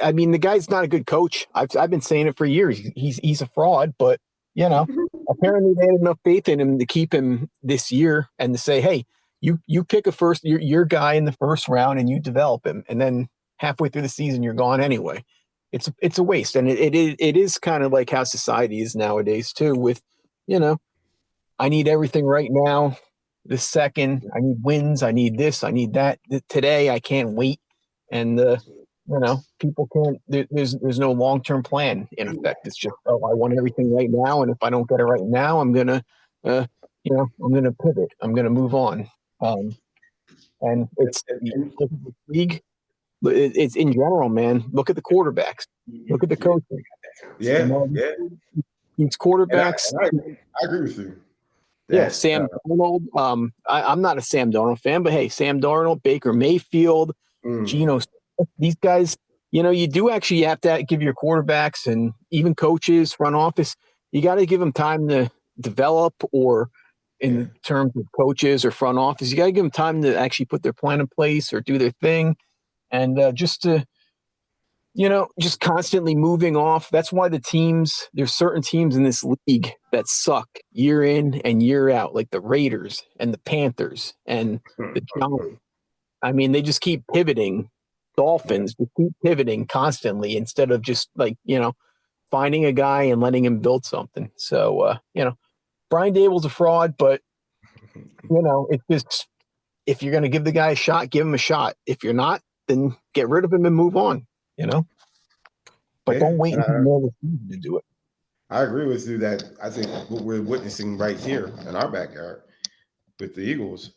S4: I mean, the guy's not a good coach. I've been saying it for years. He's a fraud, but apparently they had enough faith in him to keep him this year and to say, hey, you pick your guy in the first round and you develop him, and then halfway through the season you're gone anyway. It's a waste, and it is kind of like how society is nowadays too. With I need everything right now, this second. I need wins. I need this. I need that today. I can't wait, and people can't. There's no long-term plan in effect. It's just, I want everything right now, and if I don't get it right now, I'm gonna I'm gonna pivot. I'm gonna move on. And it's the league. It's in general, man. Look at the quarterbacks. Look at the coaching.
S2: Yeah.
S4: These quarterbacks.
S2: And I agree with you.
S4: Yeah, Sam Darnold. I'm not a Sam Darnold fan, but hey, Sam Darnold, Baker Mayfield, Geno Smith, these guys. You do actually have to give your quarterbacks and even coaches, front office. You got to give them time to develop, or in terms of coaches or front office, you got to give them time to actually put their plan in place or do their thing, and just constantly moving off. That's why there's certain teams in this league that suck year in and year out, like the Raiders and the Panthers and the Giants. I mean, they just keep pivoting. Dolphins just keep pivoting constantly instead of just finding a guy and letting him build something. So, Brian Dable's a fraud, but it's just, if you're going to give the guy a shot, give him a shot. If you're not, then get rid of him and move on. But don't wait until the season to do it.
S2: I agree with you that I think what we're witnessing right here in our backyard with the Eagles,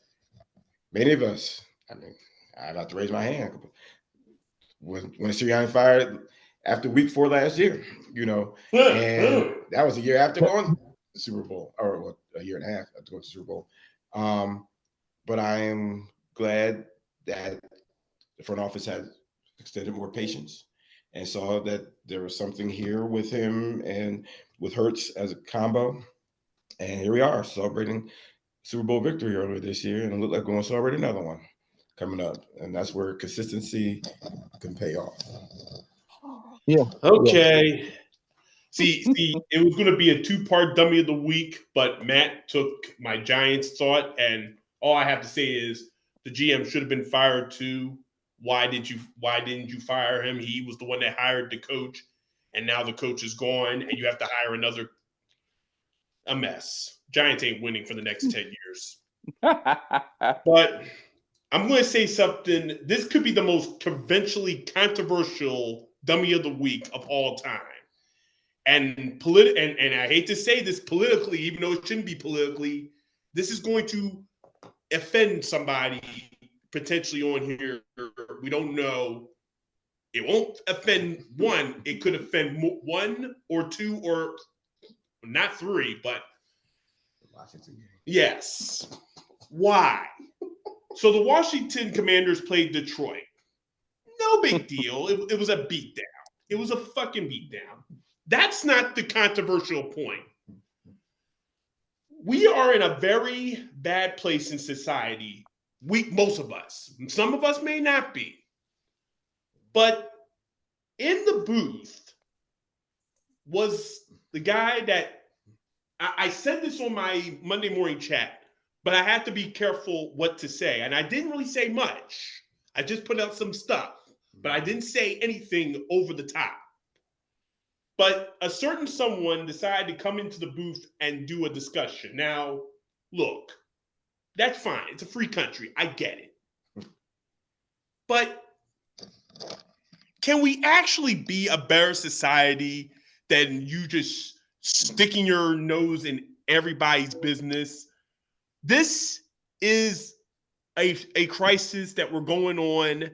S2: many of us, I mean, I'd have to raise my hand. When Sirianni fired after week 4 last year, and that was a year after going to the Super Bowl, or a year and a half after going to the Super Bowl. But I am glad that the front office had extended more patience and saw that there was something here with him and with Hurts as a combo. And here we are celebrating Super Bowl victory earlier this year, and it looked like we're going to celebrate another one coming up. And that's where consistency can pay off.
S4: Yeah.
S3: Okay. See, it was going to be a 2-part dummy of the week, but Matt took my Giants thought, and all I have to say is the GM should have been fired too. Why didn't you fire him? He was the one that hired the coach, and now the coach is gone, and you have to hire a mess. Giants ain't winning for the next 10 years. But I'm going to say something. This could be the most conventionally controversial dummy of the week of all time. And I hate to say this politically, even though it shouldn't be politically, this is going to offend somebody potentially on here. We don't know. It won't offend one. It could offend 1 or 2 or not 3, but yes. Why? So the Washington Commanders played Detroit. No big deal. It was a beatdown. It was a fucking beatdown. That's not the controversial point. We are in a very bad place in society. Most of us. Some of us may not be. But in the booth was the guy that I said this on my Monday morning chat, but I had to be careful what to say. And I didn't really say much. I just put out some stuff, but I didn't say anything over the top. But a certain someone decided to come into the booth and do a discussion. Now, look, that's fine. It's a free country. I get it. But can we actually be a better society than you just sticking your nose in everybody's business? This is a crisis that we're going on.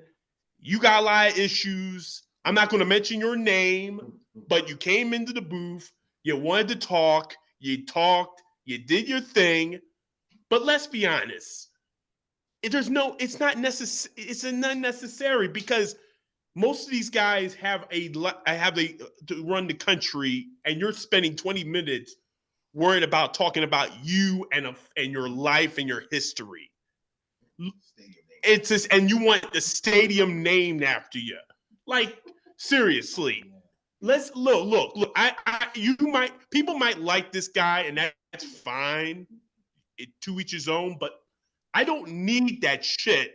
S3: You got a lot of issues. I'm not going to mention your name, but you came into the booth. You wanted to talk. You talked. You did your thing. But let's be honest. It's not necessary. It's unnecessary because most of these guys have to run the country, and you're spending 20 minutes worried about talking about you and your life and your history. it's just, and you want the stadium named after you. Like, seriously. Let's look. People might like this guy, and that's fine. To each his own, but I don't need that shit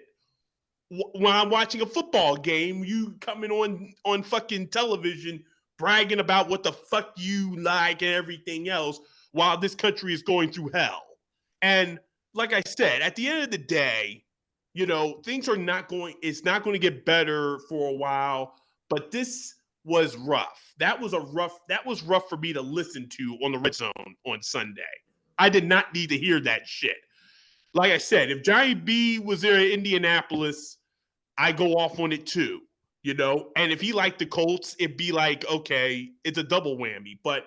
S3: when I'm watching a football game. You coming on fucking television bragging about what the fuck you like and everything else while this country is going through hell. And like I said, at the end of the day, things are not going. It's not going to get better for a while. But this was rough. That was rough for me to listen to on the Red Zone on Sunday. I did not need to hear that shit. Like I said, if Johnny B was there in Indianapolis, I go off on it too, And if he liked the Colts, it'd be like, okay, it's a double whammy. But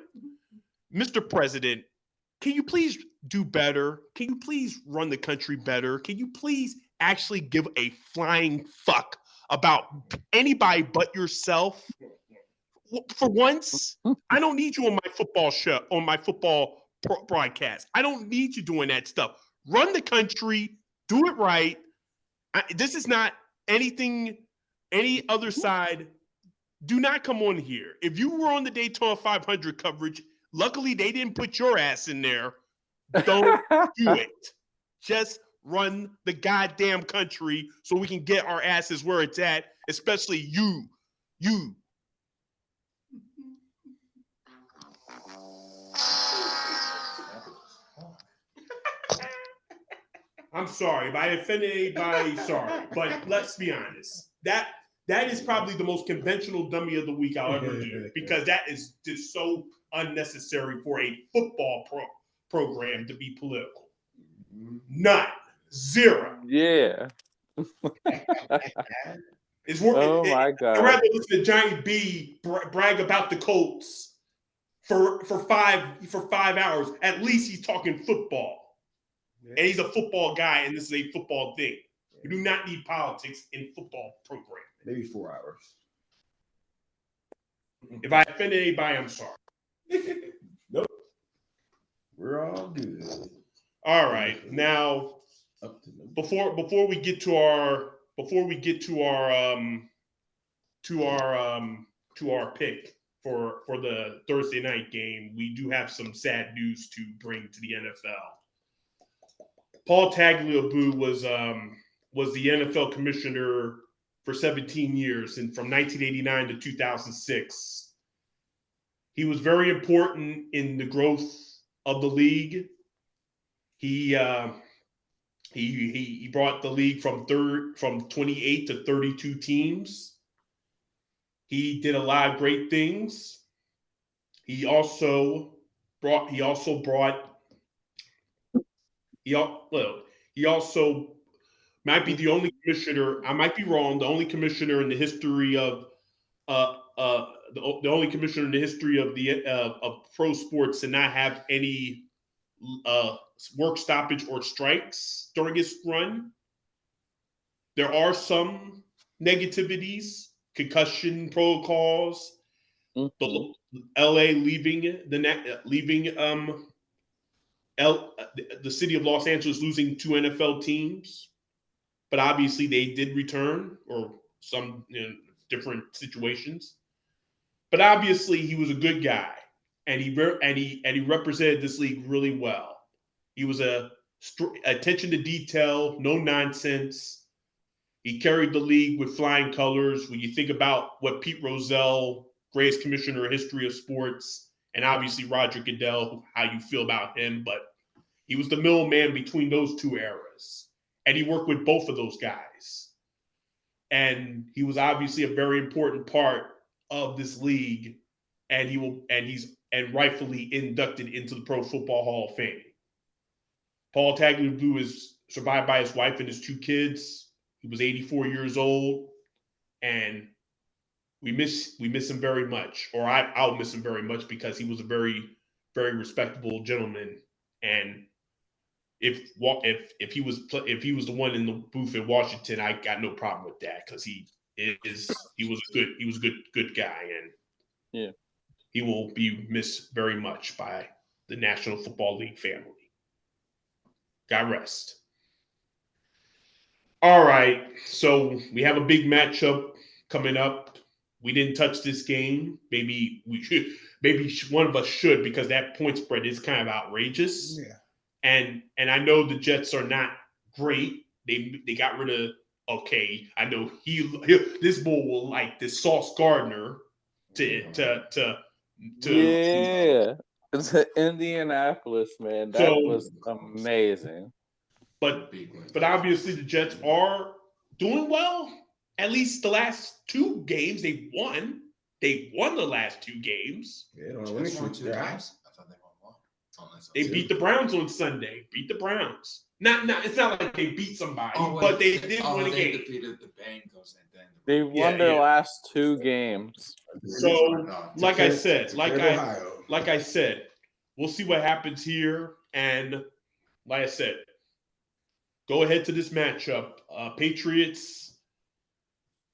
S3: Mr. President, can you please do better? Can you please run the country better? Can you please actually give a flying fuck about anybody but yourself? For once, I don't need you on my football show, on my football broadcast. I don't need you doing that stuff. Run the country, do it right. This is not anything, any other side. Do not come on here. If you were on the Daytona 500 coverage, luckily they didn't put your ass in there. Don't do it. Just run the goddamn country so we can get our asses where it's at, especially you. I'm sorry if I offended anybody. Sorry, but let's be honest. That is probably the most conventional dummy of the week I'll ever do, because that is just so unnecessary for a football program to be political. None. Zero.
S11: Yeah.
S3: It's worth.
S11: Oh my God.
S3: I'd rather listen to Johnny B brag about the Colts for 5 hours. At least he's talking football. And he's a football guy, and this is a football thing. You do not need politics in football program.
S2: Maybe 4 hours.
S3: If I offended anybody, I'm sorry.
S2: Nope. We're all good.
S3: All right. Now, before we get to our pick for the Thursday night game, we do have some sad news to bring to the NFL. Paul Tagliabue was the NFL commissioner for 17 years, and from 1989 to 2006. He was very important in the growth of the league. He brought the league from 28 to 32 teams. He did a lot of great things. He also might be the only commissioner. I might be wrong. The only commissioner in the history of the only commissioner in the history of pro sports to not have any work stoppage or strikes during his run. There are some negativities, concussion protocols, the LA leaving the city of Los Angeles losing 2 NFL teams, but obviously they did return, or some different situations. But obviously he was a good guy, and he represented this league really well. He was attention to detail, no nonsense. He carried the league with flying colors. When you think about what Pete Rozelle, greatest commissioner in history of sports, and obviously Roger Goodell, how you feel about him, but he was the middleman between those two eras, and he worked with both of those guys. And he was obviously a very important part of this league, and he's rightfully inducted into the Pro Football Hall of Fame. Paul Tagliabue is survived by his wife and his 2 kids. He was 84 years old, and we miss him very much, or I'll miss him very much, because he was a very, very respectable gentleman. And if he was the one in the booth in Washington, I got no problem with that, because he was a good guy, and
S11: yeah,
S3: he will be missed very much by the National Football League family. God rest. All right. So we have a big matchup coming up. We didn't touch this game. Maybe we should. Maybe one of us should, because that point spread is kind of outrageous.
S2: Yeah.
S3: And I know the Jets are not great. They got rid of. Okay, I know this bull will like this Sauce Gardner to
S11: Yeah. To Indianapolis, man. That
S3: So-
S11: was amazing.
S3: but obviously the Jets are doing well. At least the last 2 games they won. They won the last 2 games.
S2: Yeah, don't
S7: Jets won 2 times. I thought they won one. Oh, that's
S3: They
S7: two.
S3: beat the Browns on Sunday. Beat the Browns. Not. It's not like they beat somebody,
S7: Oh, wait,
S3: but they did win a
S7: they
S3: game.
S7: defeated the Bengals and then
S11: They
S3: Yeah,
S11: won their
S3: yeah.
S11: last 2 games.
S3: So, like I said,
S2: Ohio.
S3: like I said, we'll see what happens here. And like I said, go ahead to this matchup. Patriots,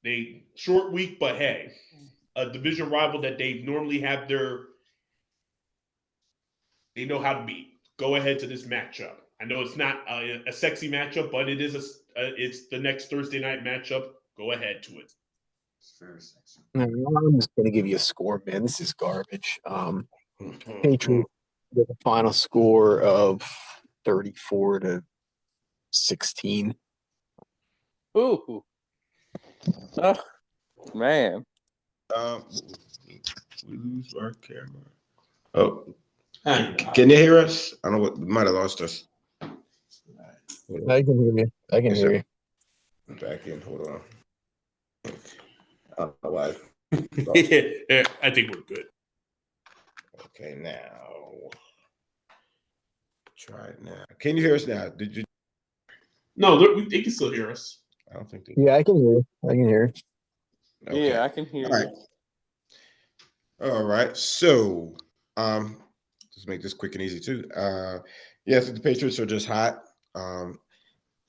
S3: they short week, but hey, a division rival that they normally have they know how to beat. Go ahead to this matchup. I know it's not a sexy matchup, but it is it's the next Thursday night matchup. Go ahead to it.
S7: it's very sexy.
S4: I'm just going to give you a score, man. This is garbage. Patriots with a final score of 34-16.
S11: Ooh. Oh, man.
S2: We lose our camera. Oh, can you hear us? I don't know what might have lost us.
S4: I can hear you. I can
S2: Yes,
S4: hear
S2: sir.
S4: you.
S2: I'm back in. Hold on. I don't know why.
S3: Yeah, I think we're good.
S2: Okay, now try it now. Can you hear us now? Did you?
S3: No, they can still hear us.
S2: I don't think they.
S4: Yeah, I can hear you. I can hear you.
S2: Okay.
S11: Yeah, I can hear
S2: All
S11: you.
S2: right. All right. So, let's make this quick and easy too. Yes, the Patriots are just hot. Of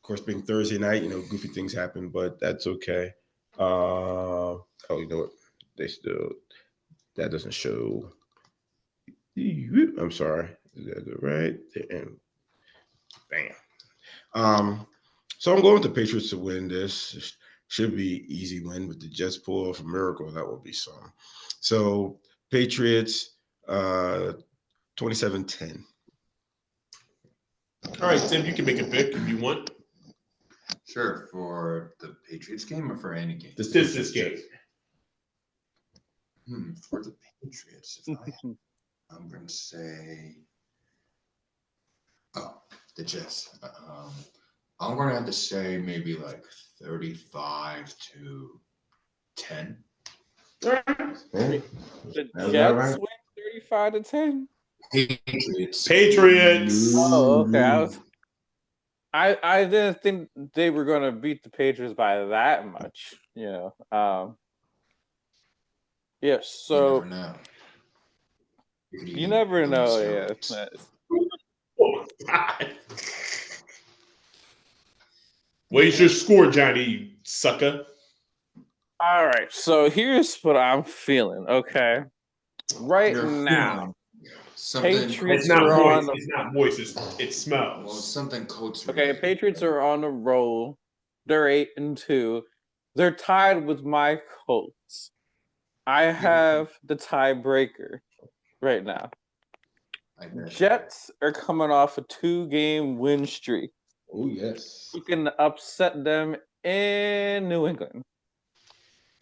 S2: course, being Thursday night, goofy things happen, but that's okay. Oh, you know what? That doesn't show. I'm sorry. Is that good? Right there. Bam. So I'm going with the Patriots to win this. Should be easy win, with the Jets pull off a miracle. That will be some. So Patriots, 27-10.
S3: All right, Tim, you can make a pick if you want.
S7: Sure, for the Patriots game or for any game?
S3: This game.
S7: For the Patriots, I'm going to say, the Jets. I'm going to have to say maybe like 35-10.
S3: All right.
S11: The
S2: That was
S11: Jets
S2: all right.
S11: win 35-10.
S3: Patriots.
S11: Oh, okay. I didn't think they were gonna beat the Patriots by that much. Yeah. Yeah. So you never know. Yeah. It's not,
S3: Oh my God. What's your score, Johnny, you sucker?
S11: all right. So here's what I'm feeling. Okay. Right now, Patriots
S3: It's not
S11: are
S3: moist.
S11: on.
S3: It's not moist. It smells.
S7: Well, something Colts.
S11: Okay, Patriots are on a roll. They're 8-2. They're tied with my Colts. I have the tiebreaker right now. Jets are coming off a 2-game win streak.
S2: Oh, yes.
S11: You can upset them in New England.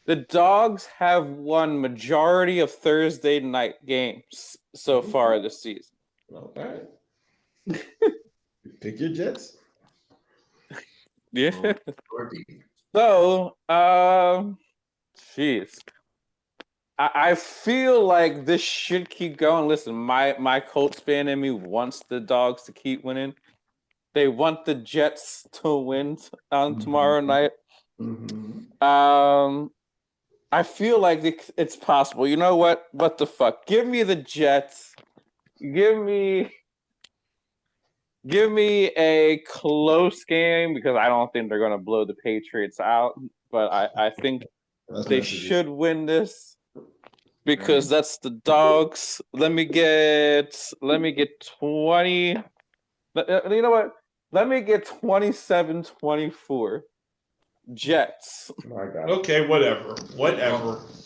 S11: The Dogs have won majority of Thursday night games so far this season.
S2: Okay. Pick your Jets.
S11: Yeah. So, jeez. I feel like this should keep going. Listen, my Colts fan in me wants the Dogs to keep winning. They want the Jets to win on tomorrow night. I feel like it's possible. You know what? What the fuck? Give me the Jets. Give me a close game, because I don't think they're going to blow the Patriots out. But I think they should win this, because that's the Dogs. Let me get 20. You know what? Let me get 27-24 Jets.
S2: My God.
S3: Okay, whatever.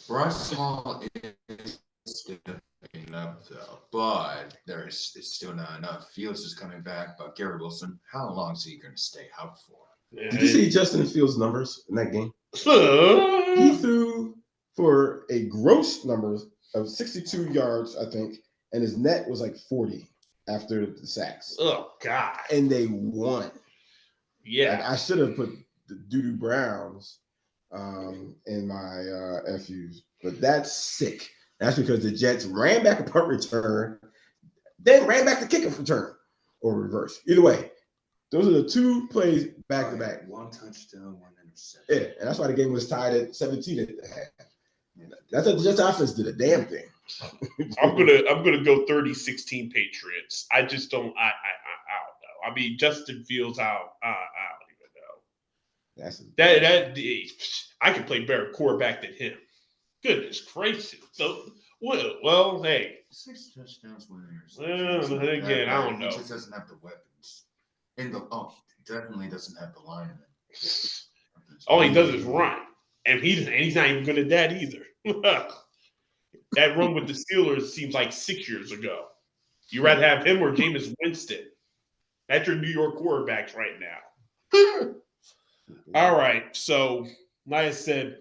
S7: Bryce Hall is still picking up though, but it's still not enough. Fields is coming back, but Gary Wilson, how long is he going to stay out for?
S2: Did you see Justin Fields' numbers in that game? He threw for a gross number of 62 yards, I think, and his net was like 40 after the sacks.
S3: Oh God!
S2: And they won.
S3: Yeah,
S2: like, I should have put the Doo-Doo Browns in my FUs, but that's sick. That's because the Jets ran back a punt return, then ran back the kickoff return, or reverse. Either way, those are the two plays back to back.
S7: One touchdown, one interception.
S2: Yeah, and that's why the game was tied at 17 at the half. That's what the Jets offense did a damn thing.
S3: I'm gonna go 30-16 Patriots. I just don't. I don't know. I mean, Justin Fields, I don't even know. I can play better quarterback than him. Goodness gracious. So well, hey.
S7: 6 touchdowns, 1
S3: Well,
S7: interception.
S3: again, I don't know.
S7: He just doesn't have the weapons. He definitely doesn't have the linemen.
S3: All he does is run, and he's not even good at that either. That run with the Steelers seems like 6 years ago. You rather have him or Jameis Winston? That's your New York quarterbacks right now. All right, so like I said,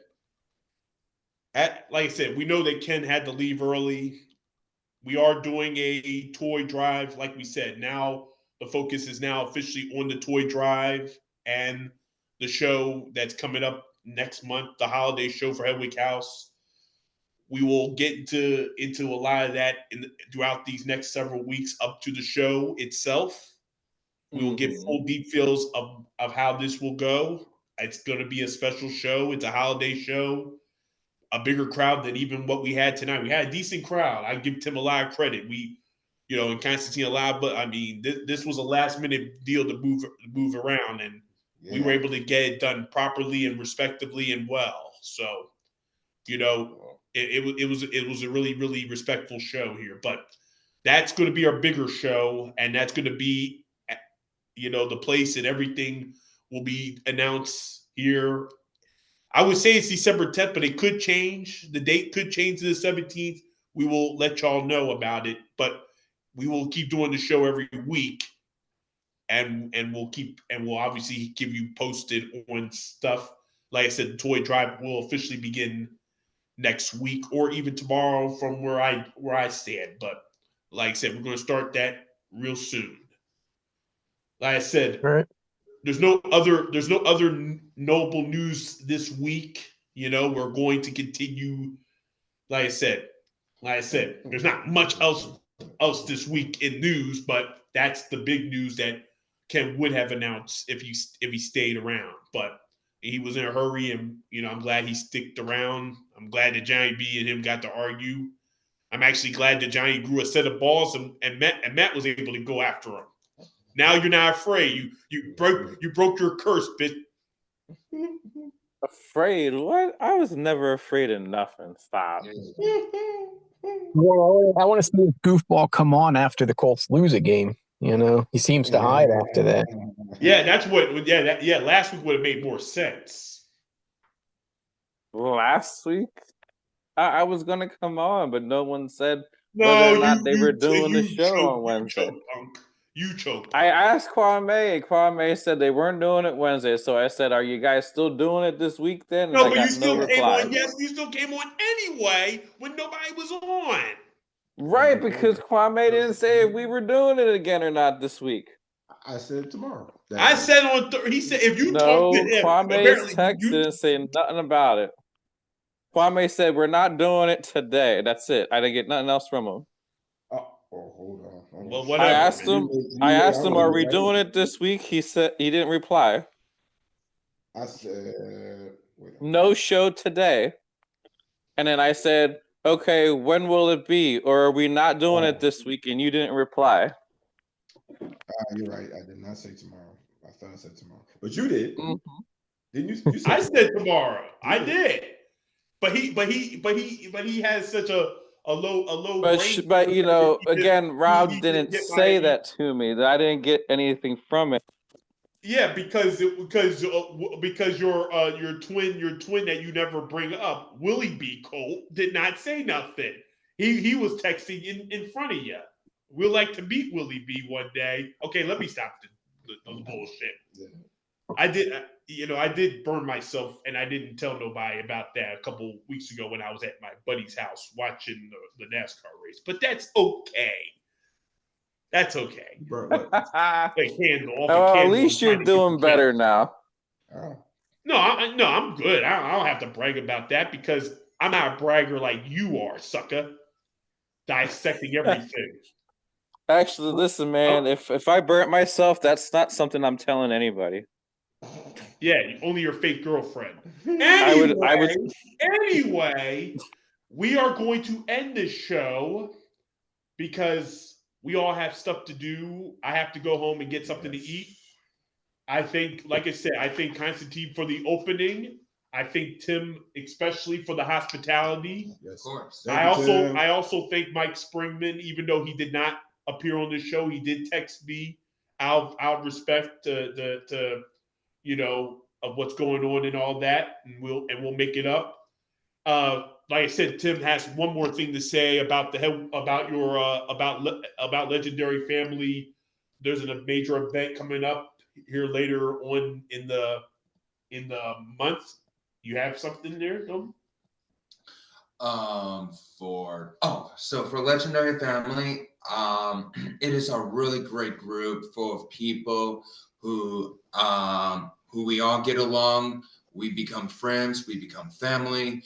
S3: we know that Ken had to leave early. We are doing a toy drive, like we said. Now the focus is now officially on the toy drive and the show that's coming up next month, the holiday show for Hedwig House. We will get into a lot of that throughout these next several weeks up to the show itself. We will get full details of how this will go. It's going to be a special show. It's a holiday show. A bigger crowd than even what we had tonight. We had a decent crowd. I give Tim a lot of credit. We, and Constantine a lot, but I mean, this was a last minute deal to move around, and we were able to get it done properly and respectively and well. So, it was a really, really respectful show here. But that's going to be our bigger show, and that's going to be, the place and everything will be announced here. I would say it's December 10th, but it could change. The date could change to the 17th. We will let y'all know about it, but we will keep doing the show every week, and we'll obviously give you posted on stuff. Like I said, the toy drive will officially begin next week or even tomorrow from where I stand. But like I said, we're going to start that real soon. Like I said,
S4: right.
S3: There's no other notable news this week. We're going to continue. Like I said, there's not much else this week in news, but that's the big news that Ken would have announced if he stayed around. But he was in a hurry, and I'm glad he sticked around. I'm glad that Johnny B and him got to argue. I'm actually glad that Johnny grew a set of balls, and Matt was able to go after him. Now you're not afraid. You broke your curse, bitch.
S11: Afraid? What? I was never afraid of nothing. Stop.
S4: Well, I want to see this goofball come on after the Colts lose a game. He seems to hide after that.
S3: Yeah, that's what. Yeah, last week would have made more sense.
S11: Last week, I was gonna come on, but no one said whether or not they were doing the show on Wednesday.
S3: You choked.
S11: I asked Kwame, and Kwame said they weren't doing it Wednesday. So I said, "Are you guys still doing it this week?" Then
S3: no, but you still came on. Yes, you still came on anyway when nobody was on.
S11: Right, because Kwame didn't say if we were doing it again or not this week.
S2: I said tomorrow.
S3: I said on. He said if you talk to him,
S11: Kwame's text didn't say nothing about it. Kwame said we're not doing it today. That's it. I didn't get nothing else from him.
S2: Hold on.
S3: Well, whatever.
S11: I asked him, are we doing it this week? He said he didn't reply.
S2: I said
S11: no show today. And then I said, okay, when will it be? Or are we not doing it this week? And you didn't reply.
S2: You're right. I did not say tomorrow. I thought I said tomorrow. But you did.
S11: Mm-hmm.
S2: Didn't you?
S3: I said tomorrow. I did. But he has such a low rate.
S11: But again, Rob didn't say that to me. That I didn't get anything from it.
S3: Yeah, because your twin that you never bring up, Willie B. Colt, did not say nothing. He was texting in front of you. We'd like to meet Willie B one day. Okay, let me stop the bullshit. I did burn myself, and I didn't tell nobody about that a couple weeks ago when I was at my buddy's house watching the NASCAR race. But that's okay. That's okay.
S2: Bro,
S3: Like candle off a
S11: Oh, at
S3: candle.
S11: least you're doing better now.
S3: No, I'm good. I don't have to brag about that because I'm not a bragger like you are, sucker. Dissecting everything.
S11: Actually, listen, man. If I burnt myself, that's not something I'm telling anybody.
S3: Yeah, only your fake girlfriend. Anyway, we are going to end this show because we all have stuff to do. I have to go home and get something to eat. I think, like I said, I think Constantine for the opening. I think Tim, especially for the hospitality.
S2: Yes,
S7: Of course.
S3: I also thank Mike Springman, even though he did not appear on the show, he did text me out of respect to of what's going on and all that, and we'll make it up. Like I said, Tim has one more thing to say about Legendary Family. There's a major event coming up here later on in the month. You have something there, Dom?
S7: For Legendary Family, it is a really great group full of people who we all get along. We become friends, we become family.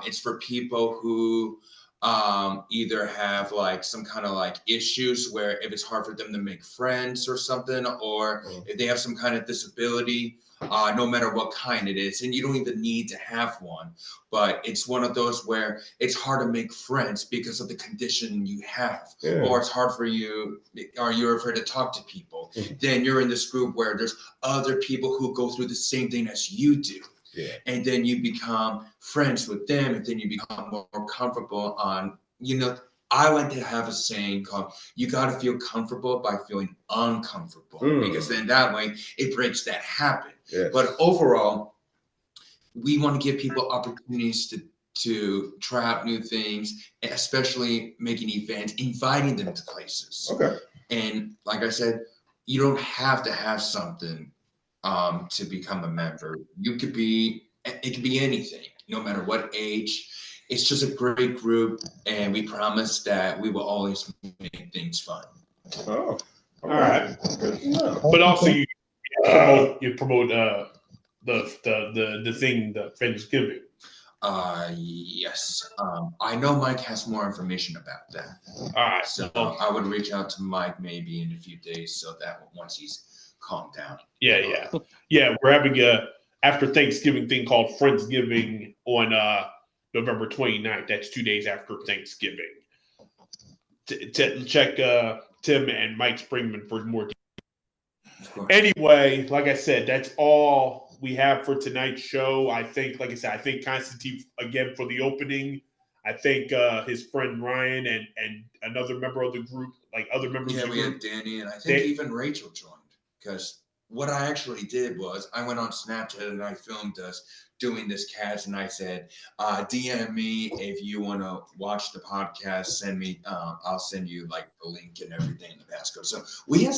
S7: It's for people who either have like some kind of like issues where if it's hard for them to make friends or something, or if they have some kind of disability, no matter what kind it is, and you don't even need to have one, but it's one of those where it's hard to make friends because of the condition you have, or it's hard for you, or you're afraid to talk to people. Then you're in this group where there's other people who go through the same thing as you do. Yeah. And then you become friends with them, and then you become more comfortable on, I like to have a saying called, you got to feel comfortable by feeling uncomfortable, because then that way it breaks that habit. Yes. But overall, we want to give people opportunities to try out new things, especially making events, inviting them to places. Okay. And like I said, you don't have to have something to become a member. It could be anything, no matter what age. It's just a great group, and we promise that we will always make things fun.
S3: Oh, all right. But also you promote the thing, the Friendsgiving.
S7: Yes. I know Mike has more information about that.
S3: All right.
S7: So I would reach out to Mike maybe in a few days, so that once he's calmed down.
S3: Yeah. We're having after Thanksgiving thing called Friendsgiving on November 29th. That's 2 days after Thanksgiving. Check Tim and Mike Springman for more details. Anyway, like I said, that's all we have for tonight's show. I think, like I said, I think Constantine again for the opening. I think his friend Ryan and another member of the group, like other members of the group.
S7: Yeah, we had Danny, and I think even Rachel joined, because what I actually did was I went on Snapchat and I filmed us doing this cast, and I said, DM me if you want to watch the podcast. Send me, I'll send you like the link and everything in the passcode. So we had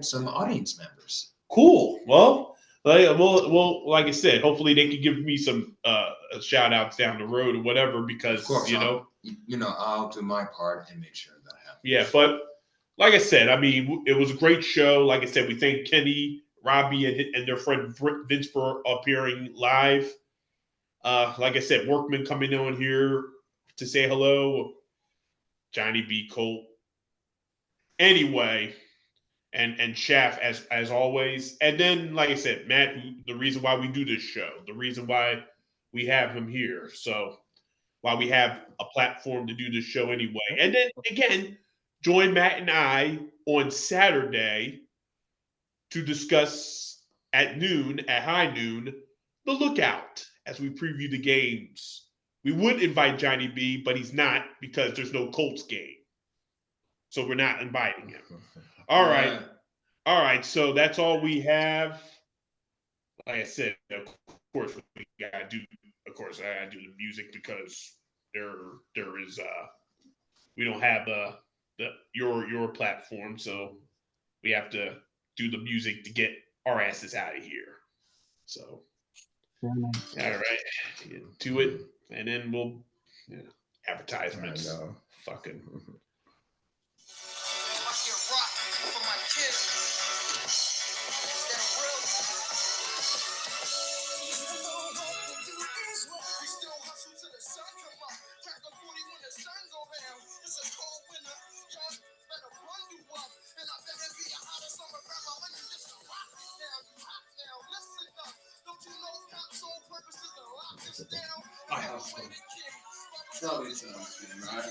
S7: some audience members.
S3: Cool. Well, like I said, hopefully they can give me some shout outs down the road or whatever, because,
S7: of course, I'll do my part and make sure that happens.
S3: Yeah, but like I said, I mean, it was a great show. Like I said, we thank Kenny, Robbie, and their friend Vince for appearing live. Like I said, Workman coming on here to say hello. Johnny B. Colt. Anyway, and Shaft as always. And then, like I said, Matt, the reason why we do this show, the reason why we have him here. So why we have a platform to do this show anyway. And then again, join Matt and I on Saturday to discuss at high noon, the Lookout, as we preview the games. We would invite Johnny B, but he's not, because there's no Colts game. So we're not inviting him. All right. All right, so that's all we have. Like I said, of course we gotta do. Of course, I gotta do the music because there is we don't have your platform, so we have to do the music to get our asses out of here. So, all right, get to it, and then we'll advertisements.
S2: I know.
S3: Fucking.
S6: Probably something, right?